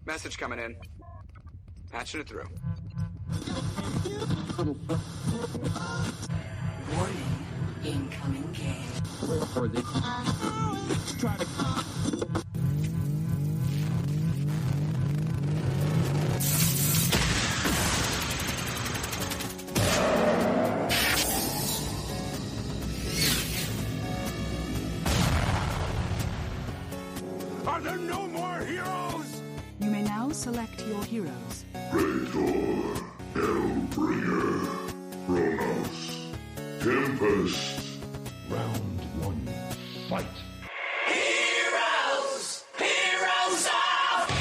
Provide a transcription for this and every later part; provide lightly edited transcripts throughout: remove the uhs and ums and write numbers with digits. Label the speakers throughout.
Speaker 1: Message coming in. Patching it through.
Speaker 2: Warning, incoming game.
Speaker 3: Are there no more heroes?
Speaker 4: You may now select your heroes.
Speaker 5: Praetor, Hellbringer, Kronos, Tempest.
Speaker 3: Round one, fight.
Speaker 2: Heroes! Heroes of...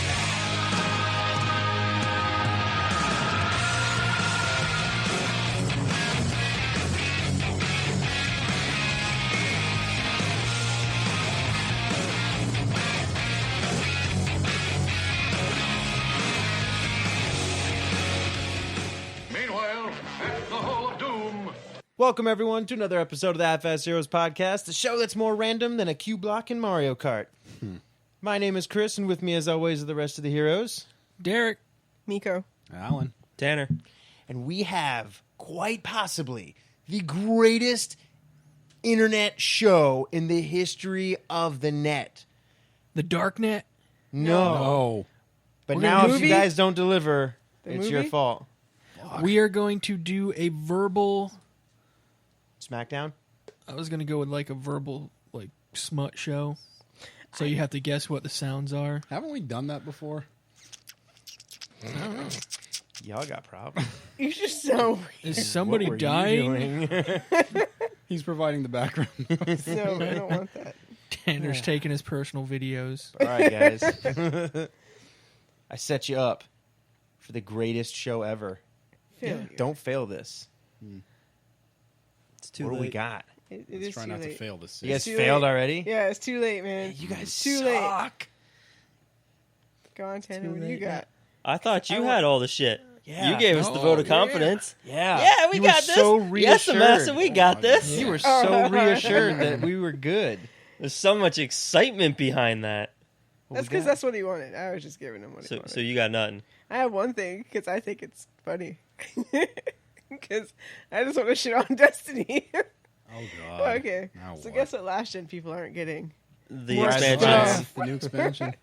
Speaker 3: Meanwhile, at the Hall of Doom.
Speaker 6: Welcome, everyone, to another episode of the Half-Ass Heroes podcast, the show that's more random than a Q block in Mario Kart. My name is Chris, and with me, as always, are the rest of the heroes.
Speaker 7: Derek.
Speaker 8: Miko.
Speaker 7: Alan.
Speaker 9: Tanner.
Speaker 6: And we have, quite possibly, the greatest internet show in the history of the net.
Speaker 7: The Darknet.
Speaker 6: No. But
Speaker 8: We're
Speaker 6: now,
Speaker 8: gonna
Speaker 6: if you
Speaker 8: movie?
Speaker 6: guys don't deliver, it's your
Speaker 8: movie?
Speaker 6: fault.
Speaker 7: We are going to do a verbal...
Speaker 6: Smackdown?
Speaker 7: I was going to go with like a verbal like smut show. So you have to guess what the sounds are.
Speaker 9: Haven't we done that before?
Speaker 6: Y'all got problems.
Speaker 8: You're just so
Speaker 7: Is somebody
Speaker 6: What were you
Speaker 7: dying?
Speaker 6: doing?
Speaker 9: He's providing the background.
Speaker 8: no. I don't want that.
Speaker 7: Tanner's taking his personal videos.
Speaker 6: All right, guys. I set you up for the greatest show ever.
Speaker 8: Failure.
Speaker 6: Don't fail this.
Speaker 9: It's too
Speaker 6: What do we
Speaker 9: late.
Speaker 6: got?
Speaker 8: It
Speaker 9: Let's
Speaker 8: is
Speaker 9: try
Speaker 8: too
Speaker 9: not
Speaker 8: late.
Speaker 9: to fail this.
Speaker 6: You guys
Speaker 8: too
Speaker 6: failed
Speaker 8: late.
Speaker 6: already?
Speaker 8: Yeah, it's too late, man.
Speaker 6: You guys
Speaker 8: It's too late.
Speaker 6: suck.
Speaker 8: Go on, Tanner.
Speaker 7: too
Speaker 8: What do you
Speaker 7: late.
Speaker 8: got?
Speaker 10: I thought you had all the shit.
Speaker 6: Yeah.
Speaker 10: You gave us the vote of confidence.
Speaker 6: Yeah.
Speaker 10: Yeah, we
Speaker 6: You
Speaker 10: got
Speaker 6: were
Speaker 10: this.
Speaker 6: so
Speaker 10: Yes,
Speaker 6: reassured.
Speaker 10: Massa, we got this.
Speaker 6: You were so reassured that we were good.
Speaker 10: There's so much excitement behind that.
Speaker 8: That's because that's what he wanted. I was just giving him what he
Speaker 10: So,
Speaker 8: wanted.
Speaker 10: so you got nothing.
Speaker 8: I have one thing because I think it's funny. Because I just want to shit on Destiny.
Speaker 9: Oh god.
Speaker 8: Okay.
Speaker 9: Now
Speaker 8: So
Speaker 9: what?
Speaker 8: guess what last gen people aren't getting?
Speaker 10: The
Speaker 8: More
Speaker 10: expansions.
Speaker 8: stuff.
Speaker 9: The new expansion.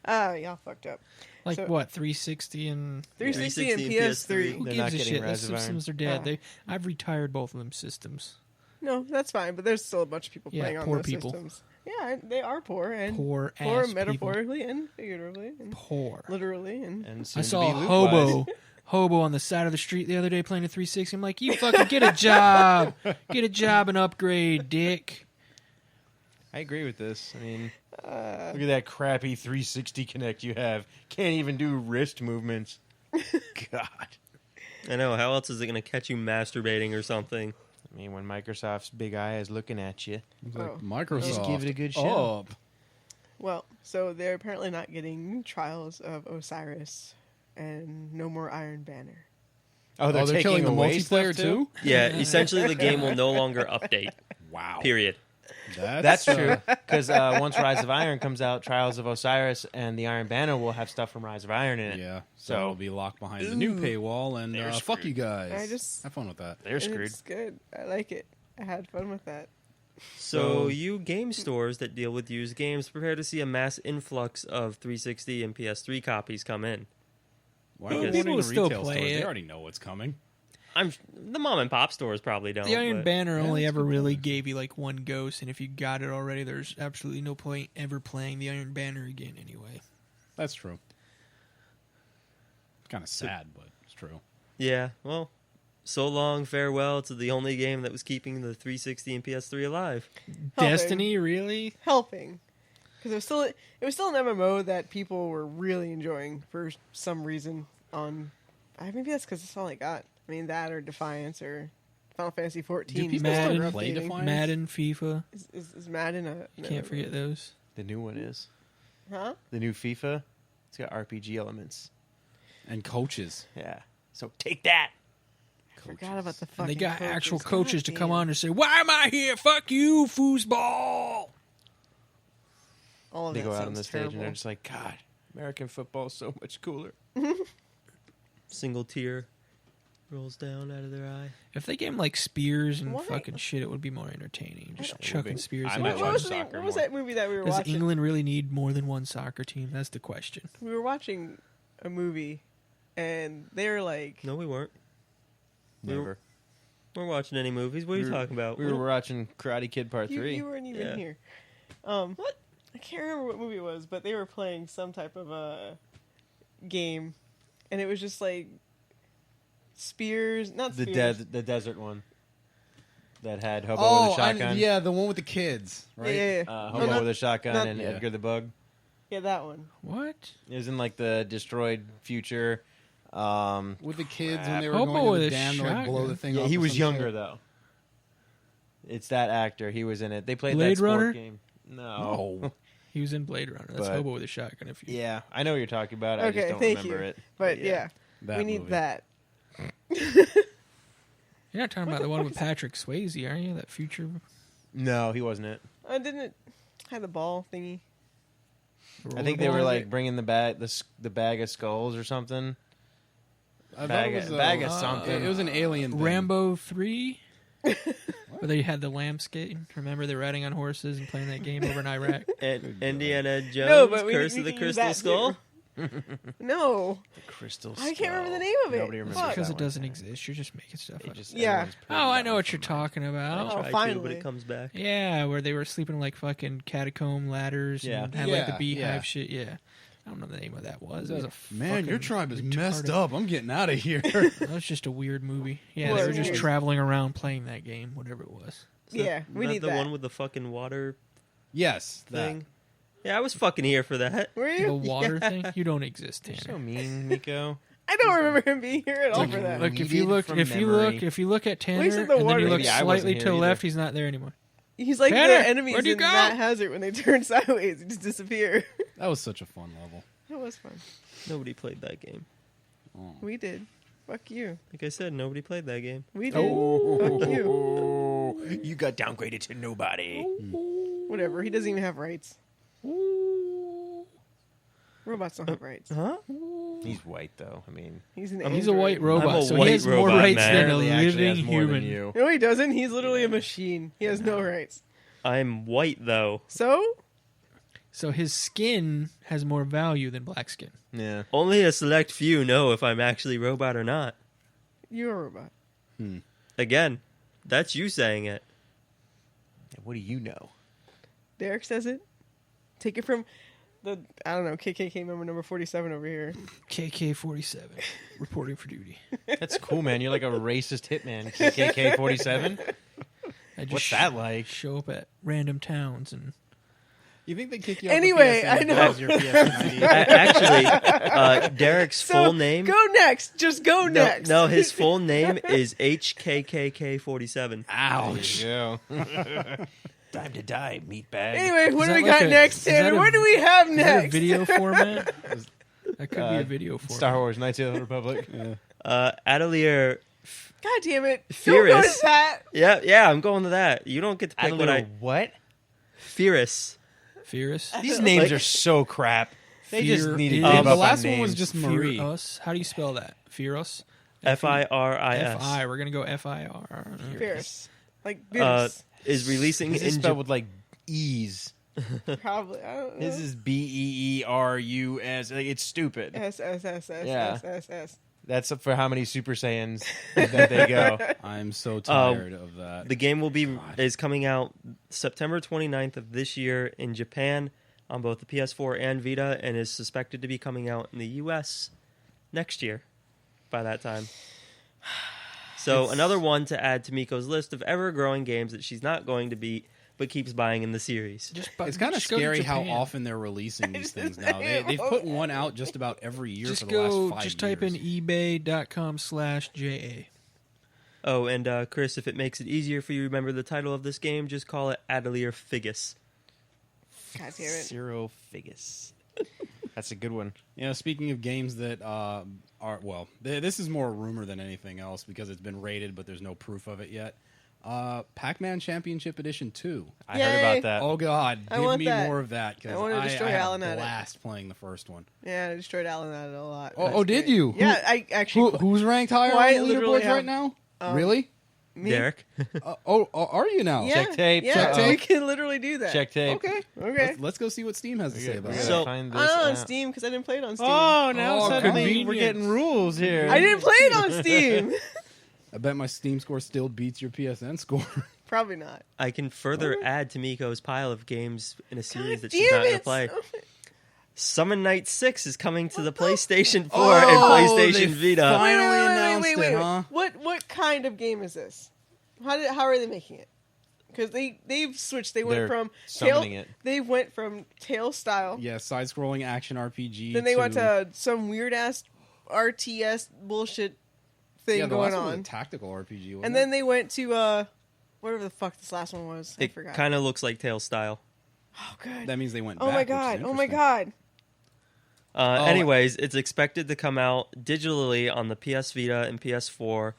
Speaker 8: Y'all fucked up.
Speaker 7: Like
Speaker 8: So-
Speaker 7: what, 360 and...
Speaker 8: 360 and
Speaker 10: 360 and
Speaker 8: PS3.
Speaker 7: Who
Speaker 6: They're
Speaker 7: gives
Speaker 6: not
Speaker 7: a
Speaker 6: getting
Speaker 7: shit? Those
Speaker 6: Rise of Iron.
Speaker 7: systems are dead.
Speaker 8: Oh.
Speaker 7: I've retired both of them systems.
Speaker 8: No, that's fine, but there's still a bunch of people
Speaker 7: Yeah,
Speaker 8: playing on
Speaker 7: poor
Speaker 8: those
Speaker 7: people.
Speaker 8: systems. Yeah, they are poor and
Speaker 7: Poor
Speaker 8: poor
Speaker 7: ass
Speaker 8: metaphorically and figuratively and
Speaker 7: Poor.
Speaker 8: literally and
Speaker 6: And
Speaker 7: I
Speaker 6: soon to
Speaker 7: saw
Speaker 6: be
Speaker 7: a
Speaker 6: loot-wise.
Speaker 7: hobo on the side of the street the other day playing a 360. I'm like, you fucking get a job. Get a job and upgrade, dick.
Speaker 6: I agree with this. I mean, look at that crappy 360 Connect you have. Can't even do wrist movements. God.
Speaker 10: I know. How else is it going to catch you masturbating or something?
Speaker 6: I mean, when Microsoft's big eye is looking at you,
Speaker 9: It's like
Speaker 8: Oh.
Speaker 9: Microsoft.
Speaker 6: just give it a good show.
Speaker 9: Up.
Speaker 8: well, so they're apparently not getting Trials of Osiris and no more Iron Banner.
Speaker 6: Oh,
Speaker 9: They're
Speaker 6: taking
Speaker 9: killing the
Speaker 6: away
Speaker 9: multiplayer
Speaker 6: stuff
Speaker 9: too?
Speaker 10: Yeah, essentially the game will no longer update.
Speaker 9: Wow.
Speaker 10: Period.
Speaker 6: That's true. Because once Rise of Iron comes out, Trials of Osiris and the Iron Banner will have stuff from Rise of Iron in it.
Speaker 9: Yeah.
Speaker 6: So-
Speaker 9: So it'll be locked behind the new paywall, and
Speaker 6: They're
Speaker 9: fuck you guys.
Speaker 8: I just-
Speaker 9: have fun with that.
Speaker 6: They're screwed.
Speaker 8: It's good. I like it. I had fun with that.
Speaker 10: So you game stores that deal with used games, prepare to see a mass influx of 360 and PS3 copies come in.
Speaker 9: Why are
Speaker 10: Because
Speaker 9: they
Speaker 7: people
Speaker 9: wanting
Speaker 7: will still
Speaker 9: retail
Speaker 7: play
Speaker 9: stores?
Speaker 7: it.
Speaker 9: They already know what's coming.
Speaker 10: The mom and pop stores probably don't.
Speaker 7: The Iron
Speaker 10: but-
Speaker 7: Banner only
Speaker 9: that's
Speaker 7: ever
Speaker 9: good.
Speaker 7: really gave you like one ghost, and if you got it already, there's absolutely no point ever playing the Iron Banner again anyway.
Speaker 9: That's true. It's kind of sad, but it's true.
Speaker 10: Yeah, well, so long farewell to the only game that was keeping the 360 and PS3 alive.
Speaker 7: Destiny, really?
Speaker 8: Helping. Because it was still an MMO that people were really enjoying for some reason on... Maybe that's because that's all I got. I mean, that or Defiance or Final Fantasy 14.
Speaker 9: Do people
Speaker 7: still
Speaker 8: Still
Speaker 9: play
Speaker 8: updating.
Speaker 9: Defiance?
Speaker 7: Madden, FIFA.
Speaker 8: Is Madden a...
Speaker 7: You can't forget those.
Speaker 6: The new one is.
Speaker 8: Huh?
Speaker 6: The new FIFA. It's got RPG elements.
Speaker 9: And coaches.
Speaker 6: Yeah. So take that.
Speaker 8: Forgot about the fucking
Speaker 7: And they got actual
Speaker 8: God
Speaker 7: coaches to come
Speaker 8: damn.
Speaker 7: on and say, "Why am I here? Fuck you, foosball."
Speaker 8: All of
Speaker 6: They
Speaker 8: that
Speaker 6: go out on
Speaker 8: sounds
Speaker 6: the stage and they're
Speaker 8: terrible.
Speaker 6: just like, God, American football is so much cooler.
Speaker 10: Single tear rolls down out of their eye.
Speaker 7: If they gave him like spears and
Speaker 8: Why?
Speaker 7: fucking shit, it would be more entertaining. Just
Speaker 6: would
Speaker 7: chucking
Speaker 6: be.
Speaker 7: spears.
Speaker 6: I
Speaker 7: at
Speaker 6: might
Speaker 7: each
Speaker 8: What
Speaker 6: watch
Speaker 8: was,
Speaker 7: other.
Speaker 8: the,
Speaker 6: soccer
Speaker 8: what was
Speaker 6: more.
Speaker 8: that movie that we were
Speaker 7: Does
Speaker 8: watching?
Speaker 7: England really need more than one soccer team? That's the question.
Speaker 8: We were watching a movie, and they were like,
Speaker 10: No, we weren't.
Speaker 6: Never.
Speaker 10: We're watching any movies. What are you talking about?
Speaker 6: We were watching Karate Kid Part 3.
Speaker 8: you weren't even
Speaker 10: Yeah.
Speaker 8: here. What? I can't remember what movie it was, but they were playing some type of a game, and it was just like spears, not
Speaker 6: the
Speaker 8: spears.
Speaker 6: the desert one that had Hobo
Speaker 9: Oh,
Speaker 6: with a shotgun.
Speaker 9: yeah, the one with the kids, right?
Speaker 8: Yeah.
Speaker 6: Hobo
Speaker 8: not-
Speaker 6: with a shotgun
Speaker 8: not-
Speaker 6: and
Speaker 9: Yeah.
Speaker 6: Edgar the Bug.
Speaker 8: Yeah, that one.
Speaker 7: What?
Speaker 6: It was in like the destroyed future.
Speaker 9: With the kids when they were
Speaker 7: Hobo
Speaker 9: going to
Speaker 7: with
Speaker 9: the
Speaker 7: a
Speaker 9: dam to like blow
Speaker 7: shotgun.
Speaker 9: the thing
Speaker 6: Yeah,
Speaker 9: off.
Speaker 6: he
Speaker 9: or
Speaker 6: was
Speaker 9: some
Speaker 6: younger
Speaker 9: shit.
Speaker 6: though. It's that actor. He was in it. They played
Speaker 7: Blade
Speaker 6: that sport
Speaker 7: Runner?
Speaker 6: game.
Speaker 9: No.
Speaker 7: He was in Blade Runner. That's
Speaker 6: But-
Speaker 7: Hobo with a shotgun. If you
Speaker 6: Yeah, I know what you're talking about. I
Speaker 8: Okay,
Speaker 6: just don't
Speaker 8: thank
Speaker 6: remember
Speaker 8: you.
Speaker 6: it.
Speaker 8: But yeah,
Speaker 9: That
Speaker 8: we need
Speaker 9: movie.
Speaker 8: that.
Speaker 7: You're not talking about the one with Patrick Swayze, are you? That future.
Speaker 6: No, he wasn't it.
Speaker 8: Didn't it have the ball thingy?
Speaker 6: I think they were
Speaker 8: rollerball?
Speaker 6: like bringing the bag of skulls or something.
Speaker 9: I thought
Speaker 6: Bag
Speaker 9: it
Speaker 6: of-
Speaker 9: was
Speaker 6: bag of something.
Speaker 9: It was an alien thing.
Speaker 7: Rambo 3? Where they had the lamb skating. Remember they're riding on horses and playing that game over in Iraq?
Speaker 10: And Indiana Jones,
Speaker 8: No, but we
Speaker 10: Curse
Speaker 8: we
Speaker 10: of the
Speaker 8: can use
Speaker 10: Crystal
Speaker 8: that
Speaker 10: Skull.
Speaker 8: too. No,
Speaker 6: Crystal
Speaker 8: I can't remember the name of it.
Speaker 6: Nobody remembers
Speaker 8: Fuck.
Speaker 7: Because
Speaker 6: that
Speaker 7: it
Speaker 6: one.
Speaker 7: doesn't exist. You're just making stuff up.
Speaker 8: Yeah.
Speaker 6: everyone's putting
Speaker 7: Oh, I
Speaker 6: that
Speaker 7: know
Speaker 6: one
Speaker 7: what you're
Speaker 6: from
Speaker 7: talking
Speaker 10: I
Speaker 7: about.
Speaker 10: tried to,
Speaker 8: finally.
Speaker 10: but it comes back.
Speaker 7: Yeah, where they were sleeping in like fucking catacomb ladders
Speaker 6: Yeah.
Speaker 7: and had like the
Speaker 9: Yeah,
Speaker 7: beehive
Speaker 9: yeah.
Speaker 7: shit. Yeah. I don't know the name of that was. It was a
Speaker 9: Man, your
Speaker 7: fucking
Speaker 9: tribe is
Speaker 7: retarded-
Speaker 9: messed up. I'm getting out of here.
Speaker 7: That was just a weird movie. Yeah,
Speaker 8: Was
Speaker 7: they were just
Speaker 8: weird.
Speaker 7: traveling around playing that game, whatever it was.
Speaker 8: Yeah, we
Speaker 10: Not
Speaker 8: need
Speaker 10: the
Speaker 8: that.
Speaker 10: one with the fucking water
Speaker 9: yes,
Speaker 10: thing. Yeah, I was fucking here for that.
Speaker 8: Were
Speaker 7: The
Speaker 8: you?
Speaker 7: water thing? You don't exist,
Speaker 6: You're
Speaker 7: Tanner.
Speaker 6: so mean, Miko.
Speaker 8: I don't remember him being here at all
Speaker 6: Like-
Speaker 8: for that.
Speaker 7: Look, if
Speaker 6: Deleted
Speaker 7: you look,
Speaker 6: from
Speaker 7: if you
Speaker 6: memory.
Speaker 7: look, if you look at Tanner,
Speaker 8: Well, he said
Speaker 7: and
Speaker 8: the
Speaker 7: then
Speaker 8: water-
Speaker 7: you look
Speaker 6: Maybe I wasn't
Speaker 7: slightly
Speaker 6: here
Speaker 7: to the
Speaker 6: either.
Speaker 7: left, he's not there anymore.
Speaker 8: He's like
Speaker 7: Tanner,
Speaker 8: the enemies
Speaker 7: where'd you
Speaker 8: in
Speaker 7: go?
Speaker 8: Matt Hazard when they turn sideways and just disappear.
Speaker 9: that was such a fun level.
Speaker 8: That was fun.
Speaker 10: Nobody played that game.
Speaker 8: We did. Fuck you.
Speaker 10: Like I said, nobody played that game.
Speaker 8: We did. Fuck you.
Speaker 6: Oh, you got downgraded to nobody.
Speaker 8: Whatever. He doesn't even have rights. Robots don't have rights.
Speaker 10: Huh?
Speaker 6: He's white though. I mean,
Speaker 8: He's an
Speaker 7: He's a
Speaker 8: android.
Speaker 7: white robot,
Speaker 10: I'm a
Speaker 7: so
Speaker 10: white
Speaker 7: he has more
Speaker 10: robot,
Speaker 7: rights
Speaker 10: man.
Speaker 7: than a
Speaker 6: apparently actually has
Speaker 7: living
Speaker 6: more than
Speaker 7: human.
Speaker 6: you.
Speaker 8: No, he doesn't. He's literally a machine. He has no rights.
Speaker 10: I'm white though.
Speaker 8: So?
Speaker 7: So his skin has more value than black skin.
Speaker 6: Yeah.
Speaker 10: Only a select few know if I'm actually robot or not.
Speaker 8: You're a robot.
Speaker 10: Again, that's you saying it.
Speaker 6: What do you know?
Speaker 8: Derek says it. Take it from the, I don't know, KKK member number 47 over here.
Speaker 7: KK-47, reporting for duty.
Speaker 6: That's cool, man. You're like a racist hitman. KKK 47.
Speaker 7: I just
Speaker 6: What's that like?
Speaker 7: Show up at random towns and
Speaker 9: You think they kick you off
Speaker 8: Anyway,
Speaker 9: the PSN
Speaker 8: I know.
Speaker 9: because you're PSN?
Speaker 10: Actually, Derek's
Speaker 8: So,
Speaker 10: full name.
Speaker 8: go next. Just go
Speaker 10: No,
Speaker 8: next.
Speaker 10: no, his full name is HKKK47.
Speaker 9: Ouch.
Speaker 6: There you go. Time to die, meatbag.
Speaker 8: Anyway, what
Speaker 7: Is
Speaker 8: do we
Speaker 7: that
Speaker 8: got
Speaker 7: like
Speaker 8: next,
Speaker 7: is that
Speaker 8: Tanner?
Speaker 7: a-
Speaker 8: What do we have
Speaker 7: Is that a
Speaker 8: next?
Speaker 7: video format? That could be a video format.
Speaker 6: Star Wars, Knights of the Republic.
Speaker 10: Atelier.
Speaker 8: God damn it.
Speaker 10: Furious.
Speaker 8: Don't go to that.
Speaker 10: Yeah, I'm going to that. You don't get to pick what I.
Speaker 6: What?
Speaker 10: Fierce.
Speaker 7: Fierce.
Speaker 6: These names
Speaker 10: Like-
Speaker 6: are so crap. They just
Speaker 7: Fear
Speaker 6: need to
Speaker 7: is-
Speaker 6: give
Speaker 9: the
Speaker 6: up
Speaker 9: last
Speaker 6: on
Speaker 9: one was
Speaker 6: names.
Speaker 9: just Marie.
Speaker 7: Fear-us. How do you spell that? Fear-us?
Speaker 10: Firis.
Speaker 7: F-I. We're going to go F-I-R.
Speaker 8: Fierce. Like,
Speaker 10: Uh,
Speaker 8: Fierce.
Speaker 10: is releasing
Speaker 6: This is
Speaker 10: in
Speaker 6: spelled
Speaker 10: Japan.
Speaker 6: with like E's.
Speaker 8: Probably. I don't know.
Speaker 6: This is BEERUS. Like, it's stupid.
Speaker 8: S, S, S, S,
Speaker 6: Yeah.
Speaker 8: S, S, S.
Speaker 6: That's for how many Super Saiyans that they go.
Speaker 9: I'm so tired of that.
Speaker 10: The game is coming out September 29th of this year in Japan on both the PS4 and Vita, and is suspected to be coming out in the US next year by that time. So another one to add to Miko's list of ever-growing games that she's not going to beat, but keeps buying in the series.
Speaker 9: It's kind of
Speaker 7: just go to
Speaker 9: scary how
Speaker 7: Japan.
Speaker 9: often they're releasing these things now. They've put one out just about every year
Speaker 7: Just
Speaker 9: for the last 5
Speaker 7: just type in
Speaker 9: years.
Speaker 7: ebay.com/JA.
Speaker 10: Oh, and Chris, if it makes it easier for you to remember the title of this game, just call it Atelier Figus.
Speaker 8: God damn it.
Speaker 6: Zero Figus. That's a good one.
Speaker 9: You know, speaking of games that are this is more a rumor than anything else because it's been rated, but there's no proof of it yet. Pac-Man Championship Edition 2.
Speaker 6: I heard about that.
Speaker 9: Oh God,
Speaker 8: I
Speaker 9: give
Speaker 8: want
Speaker 9: me
Speaker 8: that.
Speaker 9: more of that because
Speaker 8: I wanna destroy
Speaker 9: had
Speaker 8: Alan
Speaker 9: a
Speaker 8: at it.
Speaker 9: blast playing the first one.
Speaker 8: Yeah, I destroyed Alan at it a lot.
Speaker 9: Oh, did you?
Speaker 8: Yeah, I actually.
Speaker 9: Who's ranked higher
Speaker 8: Quite
Speaker 9: on the
Speaker 8: literally
Speaker 9: leaderboards
Speaker 8: have-
Speaker 9: right now? Really?
Speaker 8: Me?
Speaker 10: Derek.
Speaker 9: Are you now?
Speaker 8: Yeah,
Speaker 6: Check tape.
Speaker 8: Yeah,
Speaker 6: Check
Speaker 8: we
Speaker 6: tape.
Speaker 8: can literally do that.
Speaker 6: Check tape.
Speaker 9: Okay.
Speaker 8: Okay.
Speaker 9: Let's go see what Steam has to say about
Speaker 6: We
Speaker 9: it.
Speaker 6: gotta
Speaker 10: So-
Speaker 6: find
Speaker 8: I'm
Speaker 6: this
Speaker 8: not on
Speaker 6: out.
Speaker 8: Steam because I didn't play it on Steam.
Speaker 6: Oh, now
Speaker 9: Oh,
Speaker 6: suddenly we're
Speaker 7: convenience.
Speaker 6: getting rules here.
Speaker 8: I didn't play it on Steam.
Speaker 9: I bet my Steam score still beats your PSN score.
Speaker 8: Probably not.
Speaker 10: I can further add to Miko's pile of games in a series that
Speaker 8: Damn
Speaker 10: she's not going to
Speaker 8: it.
Speaker 10: play. Summon Night 6 is coming to the PlayStation 4
Speaker 9: Oh,
Speaker 10: and PlayStation
Speaker 9: they
Speaker 10: Vita.
Speaker 9: finally announced it, huh?
Speaker 8: What kind of game is this? How are they making it? Because they've switched. They went
Speaker 6: They're
Speaker 8: from
Speaker 6: summoning it.
Speaker 8: They went from Tale style.
Speaker 9: Yeah, side-scrolling action RPG.
Speaker 8: Then they went to some weird ass RTS bullshit thing
Speaker 9: the
Speaker 8: going
Speaker 9: last one was
Speaker 8: on.
Speaker 9: a tactical RPG. Wasn't
Speaker 8: And then they went to whatever the fuck this last one was. I
Speaker 10: It
Speaker 8: forgot.
Speaker 10: kind of looks like Tale style.
Speaker 8: Oh good.
Speaker 9: that means they went.
Speaker 8: Oh
Speaker 9: back,
Speaker 8: my
Speaker 9: which is
Speaker 8: god. Oh my
Speaker 9: interesting.
Speaker 8: god.
Speaker 10: Anyways, it's expected to come out digitally on the PS Vita and PS4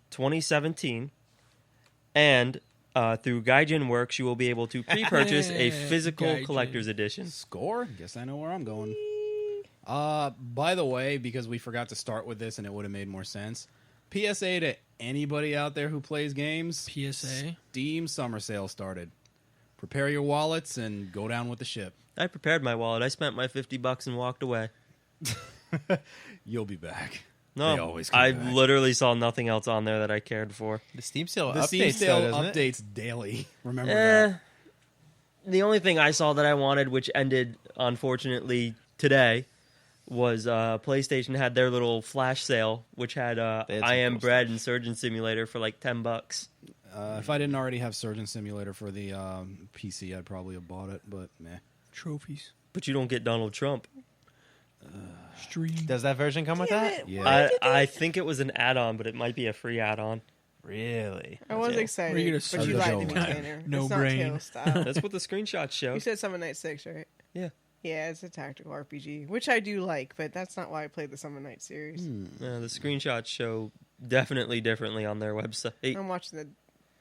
Speaker 10: 2017. And through Gaijin Works, you will be able to pre-purchase a physical
Speaker 7: Gaijin.
Speaker 10: collector's edition.
Speaker 9: Score? Guess I know where I'm going. By the way, because we forgot to start with this and it would have made more sense. PSA to anybody out there who plays games.
Speaker 7: PSA.
Speaker 9: Steam summer sale started. Prepare your wallets and go down with the ship.
Speaker 10: I prepared my wallet. I spent my $50 and walked away.
Speaker 9: You'll be back. They
Speaker 10: No,
Speaker 9: always come
Speaker 10: I
Speaker 9: back.
Speaker 10: literally saw nothing else on there that I cared for.
Speaker 6: The Steam sale
Speaker 9: The
Speaker 6: updates,
Speaker 9: Steam sale
Speaker 6: though, doesn't it?
Speaker 9: updates daily. Remember
Speaker 10: Eh,
Speaker 9: that.
Speaker 10: the only thing I saw that I wanted, which ended unfortunately today, was PlayStation had their little flash sale, which had
Speaker 6: They had some
Speaker 10: I Am
Speaker 6: cool
Speaker 10: Bread and Surgeon Simulator for like $10.
Speaker 9: If I didn't already have Surgeon Simulator for the PC, I'd probably have bought it, but meh.
Speaker 7: Trophies.
Speaker 10: But you don't get Donald Trump.
Speaker 7: Stream.
Speaker 6: Does that version come with
Speaker 8: Damn
Speaker 6: that?
Speaker 8: it,
Speaker 9: Yeah.
Speaker 8: why did
Speaker 10: I think it was an add-on, but it might be a free add-on.
Speaker 6: Really?
Speaker 8: I was
Speaker 7: Were you
Speaker 8: excited,
Speaker 7: gonna
Speaker 8: but
Speaker 7: start
Speaker 8: you
Speaker 9: the
Speaker 8: lied
Speaker 9: show
Speaker 8: to me,
Speaker 9: with
Speaker 8: Tanner.
Speaker 7: no
Speaker 8: It's not
Speaker 7: brain.
Speaker 8: Tale style.
Speaker 10: That's what the screenshots show.
Speaker 8: You said Summon Night 6, right?
Speaker 10: Yeah.
Speaker 8: Yeah, it's a tactical RPG, which I do like, but that's not why I played the Summon Night series.
Speaker 10: The screenshots show definitely differently on their website.
Speaker 8: I'm watching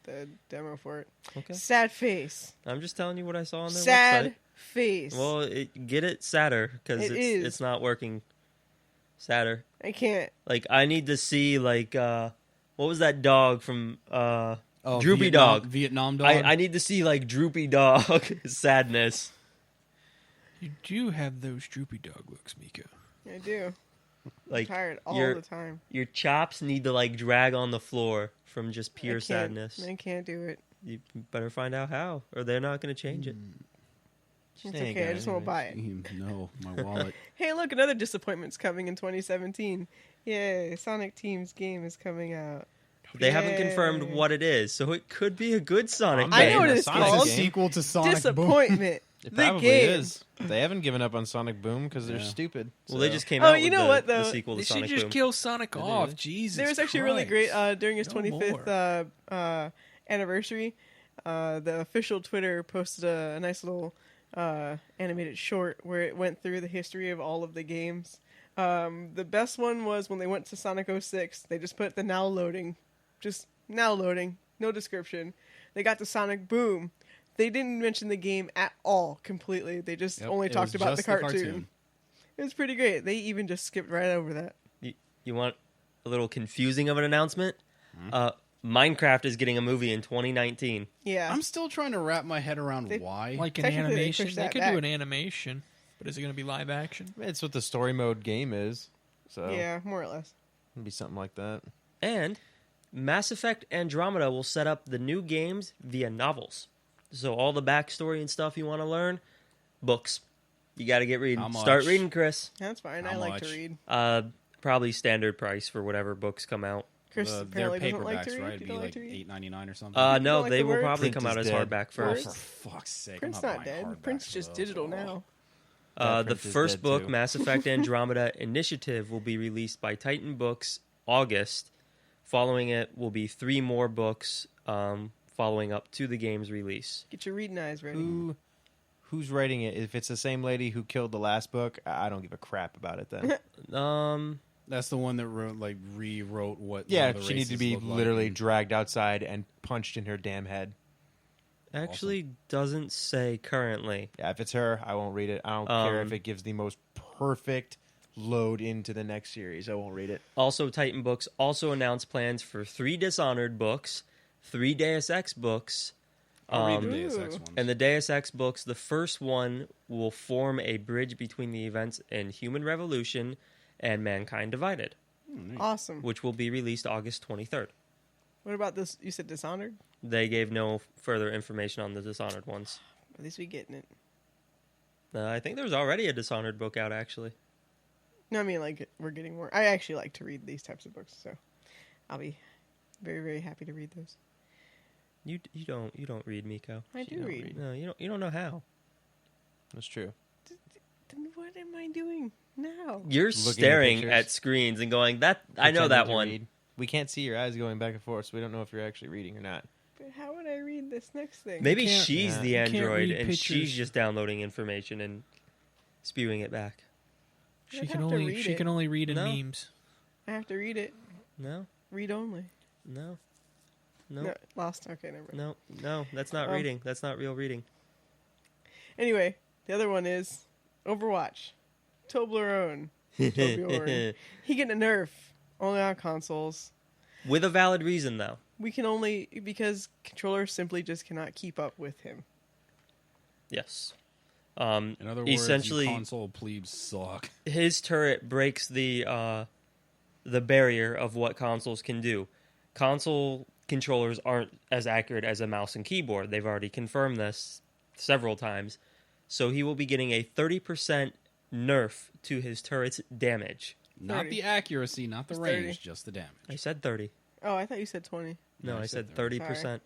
Speaker 8: the demo for it.
Speaker 10: Okay.
Speaker 8: Sad face.
Speaker 10: I'm just telling you what I saw on their
Speaker 8: Sad
Speaker 10: website.
Speaker 8: face.
Speaker 10: Well, get it sadder because
Speaker 8: It is.
Speaker 10: it's not working. Sadder.
Speaker 8: I can't.
Speaker 10: Like I need to see like what was that dog from Droopy
Speaker 9: Vietnam,
Speaker 10: Dog?
Speaker 9: Vietnam Dog.
Speaker 10: I need to see like Droopy Dog sadness.
Speaker 7: You do have those droopy dog looks, Mika.
Speaker 8: I do.
Speaker 10: Like
Speaker 8: I'm tired all
Speaker 10: your
Speaker 8: the time.
Speaker 10: your chops need to like drag on the floor from just
Speaker 8: I
Speaker 10: pure
Speaker 8: can't-
Speaker 10: sadness.
Speaker 8: I can't do it.
Speaker 10: You better find out how, or they're not going to change it.
Speaker 8: It's
Speaker 6: ain't
Speaker 8: okay.
Speaker 6: gonna
Speaker 8: I just won't buy it.
Speaker 9: No, my wallet.
Speaker 8: Hey, look, another disappointment's coming in 2017. Yay, Sonic Team's game is coming out.
Speaker 10: They haven't
Speaker 8: Yay.
Speaker 10: confirmed what it is, so it could be a good Sonic
Speaker 8: I
Speaker 10: game.
Speaker 8: know what it's
Speaker 6: Sonic
Speaker 8: called.
Speaker 9: It's a sequel to Sonic Boom.
Speaker 8: Disappointment.
Speaker 6: It
Speaker 8: the
Speaker 6: probably
Speaker 8: game.
Speaker 6: is. They haven't given up on Sonic Boom because they're
Speaker 9: Yeah.
Speaker 6: stupid.
Speaker 10: Well, they
Speaker 6: so.
Speaker 10: just came
Speaker 8: Oh,
Speaker 10: out
Speaker 8: you
Speaker 10: with
Speaker 8: know
Speaker 10: the,
Speaker 8: what,
Speaker 10: the
Speaker 8: though?
Speaker 10: sequel to
Speaker 7: They should
Speaker 10: Sonic
Speaker 7: just
Speaker 10: Boom.
Speaker 7: kill Sonic
Speaker 6: It
Speaker 7: off.
Speaker 6: is.
Speaker 7: Jesus.
Speaker 8: There was actually really great during his
Speaker 7: No
Speaker 8: 25th anniversary. The official Twitter posted a nice little animated short where it went through the history of all of the games. The best one was when they went to Sonic 06. They just put the now loading, no description. They got to Sonic Boom. They didn't mention the game at all completely. They just
Speaker 9: Yep,
Speaker 8: only
Speaker 9: it
Speaker 8: talked
Speaker 9: was
Speaker 8: about the
Speaker 9: just
Speaker 8: cartoon. It was pretty great. They even just skipped right over that.
Speaker 10: You want a little confusing of an announcement?
Speaker 9: Hmm?
Speaker 10: Minecraft is getting a movie in 2019.
Speaker 8: Yeah.
Speaker 9: I'm still trying to wrap my head around
Speaker 8: They-
Speaker 9: why.
Speaker 7: Like an
Speaker 8: Technically, they
Speaker 7: animation.
Speaker 8: pushed
Speaker 7: They
Speaker 8: that
Speaker 7: could
Speaker 8: back.
Speaker 7: do an animation, but is it going to be live action?
Speaker 6: It's what the story mode game is. So
Speaker 8: Yeah, more or less.
Speaker 6: it'd be something like that.
Speaker 10: And Mass Effect Andromeda will set up the new games via novels. So all the backstory and stuff you want to learn, books. You got to get reading.
Speaker 9: How much?
Speaker 10: Start reading, Chris.
Speaker 8: That's fine.
Speaker 9: How
Speaker 8: I like to
Speaker 9: much?
Speaker 8: read.
Speaker 10: Probably standard price for whatever books come out.
Speaker 8: Chris
Speaker 9: They're
Speaker 8: apparently doesn't
Speaker 9: paperbacks,
Speaker 8: like to read.
Speaker 9: right?
Speaker 8: You
Speaker 9: It'd be
Speaker 8: don't like
Speaker 9: like
Speaker 8: to read?
Speaker 9: $8.99 or something.
Speaker 8: don't
Speaker 10: No,
Speaker 8: like
Speaker 10: they
Speaker 8: the
Speaker 10: will
Speaker 8: word?
Speaker 10: probably
Speaker 6: Print
Speaker 10: come out
Speaker 6: is
Speaker 10: as
Speaker 6: dead.
Speaker 10: hardback
Speaker 9: Oh,
Speaker 10: first.
Speaker 9: for fuck's sake!
Speaker 8: Print's
Speaker 9: I'm not
Speaker 8: not
Speaker 9: buying
Speaker 8: dead.
Speaker 9: hardbacks
Speaker 8: Print's
Speaker 9: for
Speaker 8: just
Speaker 9: those.
Speaker 8: digital
Speaker 9: Oh.
Speaker 8: now.
Speaker 10: The
Speaker 6: Print is
Speaker 10: first
Speaker 6: dead,
Speaker 10: book,
Speaker 6: too.
Speaker 10: Mass Effect Andromeda Initiative, will be released by Titan Books August. Following it will be 3 more books following up to the game's release.
Speaker 8: Get your reading eyes ready.
Speaker 6: Who's writing it? If it's the same lady who killed the last book, I don't give a crap about it then.
Speaker 9: That's the one that rewrote what.
Speaker 6: Yeah,
Speaker 9: the
Speaker 6: she needed to
Speaker 9: races
Speaker 6: be
Speaker 9: look like
Speaker 6: literally
Speaker 9: and-
Speaker 6: dragged outside and punched in her damn head.
Speaker 10: Actually, doesn't say currently.
Speaker 6: Yeah, if it's her, I won't read it. I don't care if it gives the most perfect load into the next series. I won't read it.
Speaker 10: Also, Titan Books also announced plans for 3 Dishonored books, 3 Deus Ex books,
Speaker 9: I'll read the Deus Ex ones.
Speaker 10: and the Deus Ex books. The first one will form a bridge between the events in Human Revolution and Mankind Divided,
Speaker 8: Awesome.
Speaker 10: which will be released August 23rd.
Speaker 8: What about this? You said Dishonored?
Speaker 10: They gave no further information on the Dishonored ones.
Speaker 8: At least we getting it.
Speaker 10: I think there's already a Dishonored book out, actually.
Speaker 8: No, I mean, like, we're getting more. I actually like to read these types of books, so I'll be very, very happy to read those.
Speaker 10: You don't read, Miko.
Speaker 8: I do read.
Speaker 10: No, you don't know how.
Speaker 6: That's true.
Speaker 8: Then what am I doing now?
Speaker 10: You're
Speaker 6: Looking at
Speaker 10: staring
Speaker 6: pictures.
Speaker 10: at screens and going, "That I know that
Speaker 6: Pretending to
Speaker 10: one."
Speaker 6: read. We can't see your eyes going back and forth, so we don't know if you're actually reading or not.
Speaker 8: But how would I read this next thing?
Speaker 10: Maybe
Speaker 7: can't-
Speaker 10: she's
Speaker 6: yeah.
Speaker 10: the
Speaker 7: You can't
Speaker 10: android
Speaker 7: read
Speaker 10: and
Speaker 7: pictures.
Speaker 10: she's just downloading information and spewing it back.
Speaker 7: She
Speaker 8: I'd
Speaker 7: can
Speaker 8: have to
Speaker 7: only
Speaker 8: read
Speaker 7: she
Speaker 8: it.
Speaker 7: can only read in
Speaker 10: No.
Speaker 7: memes.
Speaker 8: I have to read it.
Speaker 10: No,
Speaker 8: Read only.
Speaker 10: no,
Speaker 8: No,
Speaker 10: no,
Speaker 8: lost. Okay, never mind.
Speaker 10: no. That's not reading. That's not real reading.
Speaker 8: Anyway, the other one is Overwatch. Toblerone. Torbjorn. He getting a nerf. Only on consoles.
Speaker 10: With a valid reason, though.
Speaker 8: We can only because controllers simply just cannot keep up with him.
Speaker 10: Yes.
Speaker 9: In other words,
Speaker 10: essentially,
Speaker 9: you console plebes suck.
Speaker 10: his turret breaks the barrier of what consoles can do. Console controllers aren't as accurate as a mouse and keyboard. They've already confirmed this several times. So he will be getting a 30% nerf to his turret's damage.
Speaker 9: Not
Speaker 8: 30.
Speaker 9: the accuracy, not the
Speaker 8: It's
Speaker 9: range,
Speaker 8: 30.
Speaker 9: just the damage.
Speaker 10: I said 30.
Speaker 8: Oh, I thought you said 20.
Speaker 10: No,
Speaker 9: No,
Speaker 10: I
Speaker 9: I
Speaker 10: said
Speaker 9: said
Speaker 10: 30%.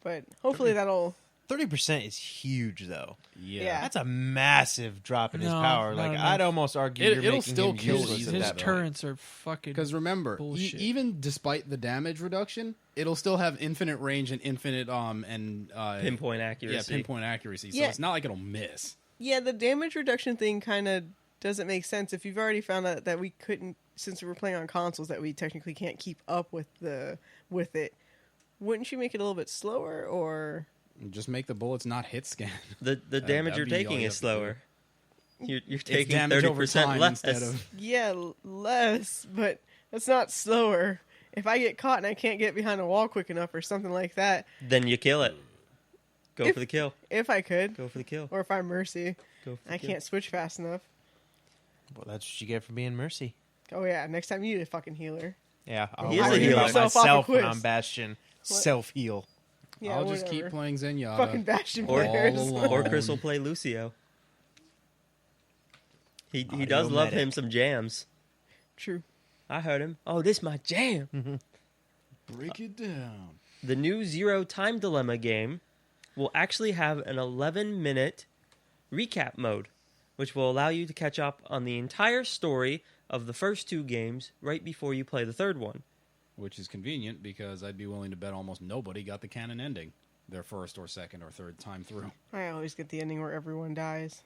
Speaker 8: But hopefully that'll.
Speaker 6: 30% is huge, though.
Speaker 8: Yeah.
Speaker 6: That's a massive drop in his
Speaker 7: No,
Speaker 6: power.
Speaker 7: not
Speaker 6: Like,
Speaker 7: enough.
Speaker 6: I'd almost argue
Speaker 9: It-
Speaker 6: you're
Speaker 9: it'll
Speaker 6: making
Speaker 9: still
Speaker 6: him
Speaker 9: kill
Speaker 6: useless
Speaker 9: these.
Speaker 6: at
Speaker 7: His
Speaker 6: that point.
Speaker 7: turrets are fucking.
Speaker 9: Because remember,
Speaker 7: Bullshit.
Speaker 9: even despite the damage reduction, it'll still have infinite range and infinite
Speaker 10: Pinpoint accuracy.
Speaker 9: Yeah, pinpoint accuracy. So
Speaker 8: Yeah.
Speaker 9: it's not like it'll miss.
Speaker 8: Yeah, the damage reduction thing kind of doesn't make sense if you've already found out that we couldn't, since we were playing on consoles, that we technically can't keep up with it. Wouldn't you make it a little bit slower, or
Speaker 9: Just make the bullets not hit scan.
Speaker 10: The damage
Speaker 9: that'd
Speaker 10: you're
Speaker 9: be all
Speaker 10: taking
Speaker 9: you
Speaker 10: is
Speaker 9: have to do.
Speaker 10: slower. You're
Speaker 9: It's
Speaker 10: taking
Speaker 9: damage over
Speaker 10: 30%
Speaker 9: time
Speaker 10: less.
Speaker 9: instead of
Speaker 8: yeah, less, but that's not slower. If I get caught and I can't get behind a wall quick enough or something like that,
Speaker 10: Then you kill it. Go
Speaker 8: If-
Speaker 10: for the kill.
Speaker 8: if I could,
Speaker 10: Go for the kill.
Speaker 8: or if I'm Mercy,
Speaker 10: Go for the
Speaker 8: I
Speaker 10: kill.
Speaker 8: can't switch fast enough.
Speaker 6: Well, that's what you get for being Mercy.
Speaker 8: Oh yeah, next time you need a fucking healer.
Speaker 6: Yeah, I'll
Speaker 10: He is a
Speaker 6: worry
Speaker 10: healer.
Speaker 6: about
Speaker 8: Yourself off a
Speaker 6: myself when
Speaker 8: quiz.
Speaker 6: I'm Bastion. Self-heal.
Speaker 8: Yeah,
Speaker 9: I'll just
Speaker 8: whatever.
Speaker 9: keep playing Zenyatta.
Speaker 8: Fucking Bastion
Speaker 10: Or-
Speaker 8: players.
Speaker 9: all along.
Speaker 10: Or Chris will play Lucio. He
Speaker 6: Audio
Speaker 10: does love
Speaker 6: medic.
Speaker 10: him some jams.
Speaker 8: True.
Speaker 10: I heard him. Oh, this my jam.
Speaker 9: Break it down.
Speaker 10: The new Zero Time Dilemma game will actually have an 11-minute recap mode, which will allow you to catch up on the entire story of the first 2 games right before you play the third one.
Speaker 9: Which is convenient because I'd be willing to bet almost nobody got the canon ending their first or second or third time through.
Speaker 8: I always get the ending where everyone dies.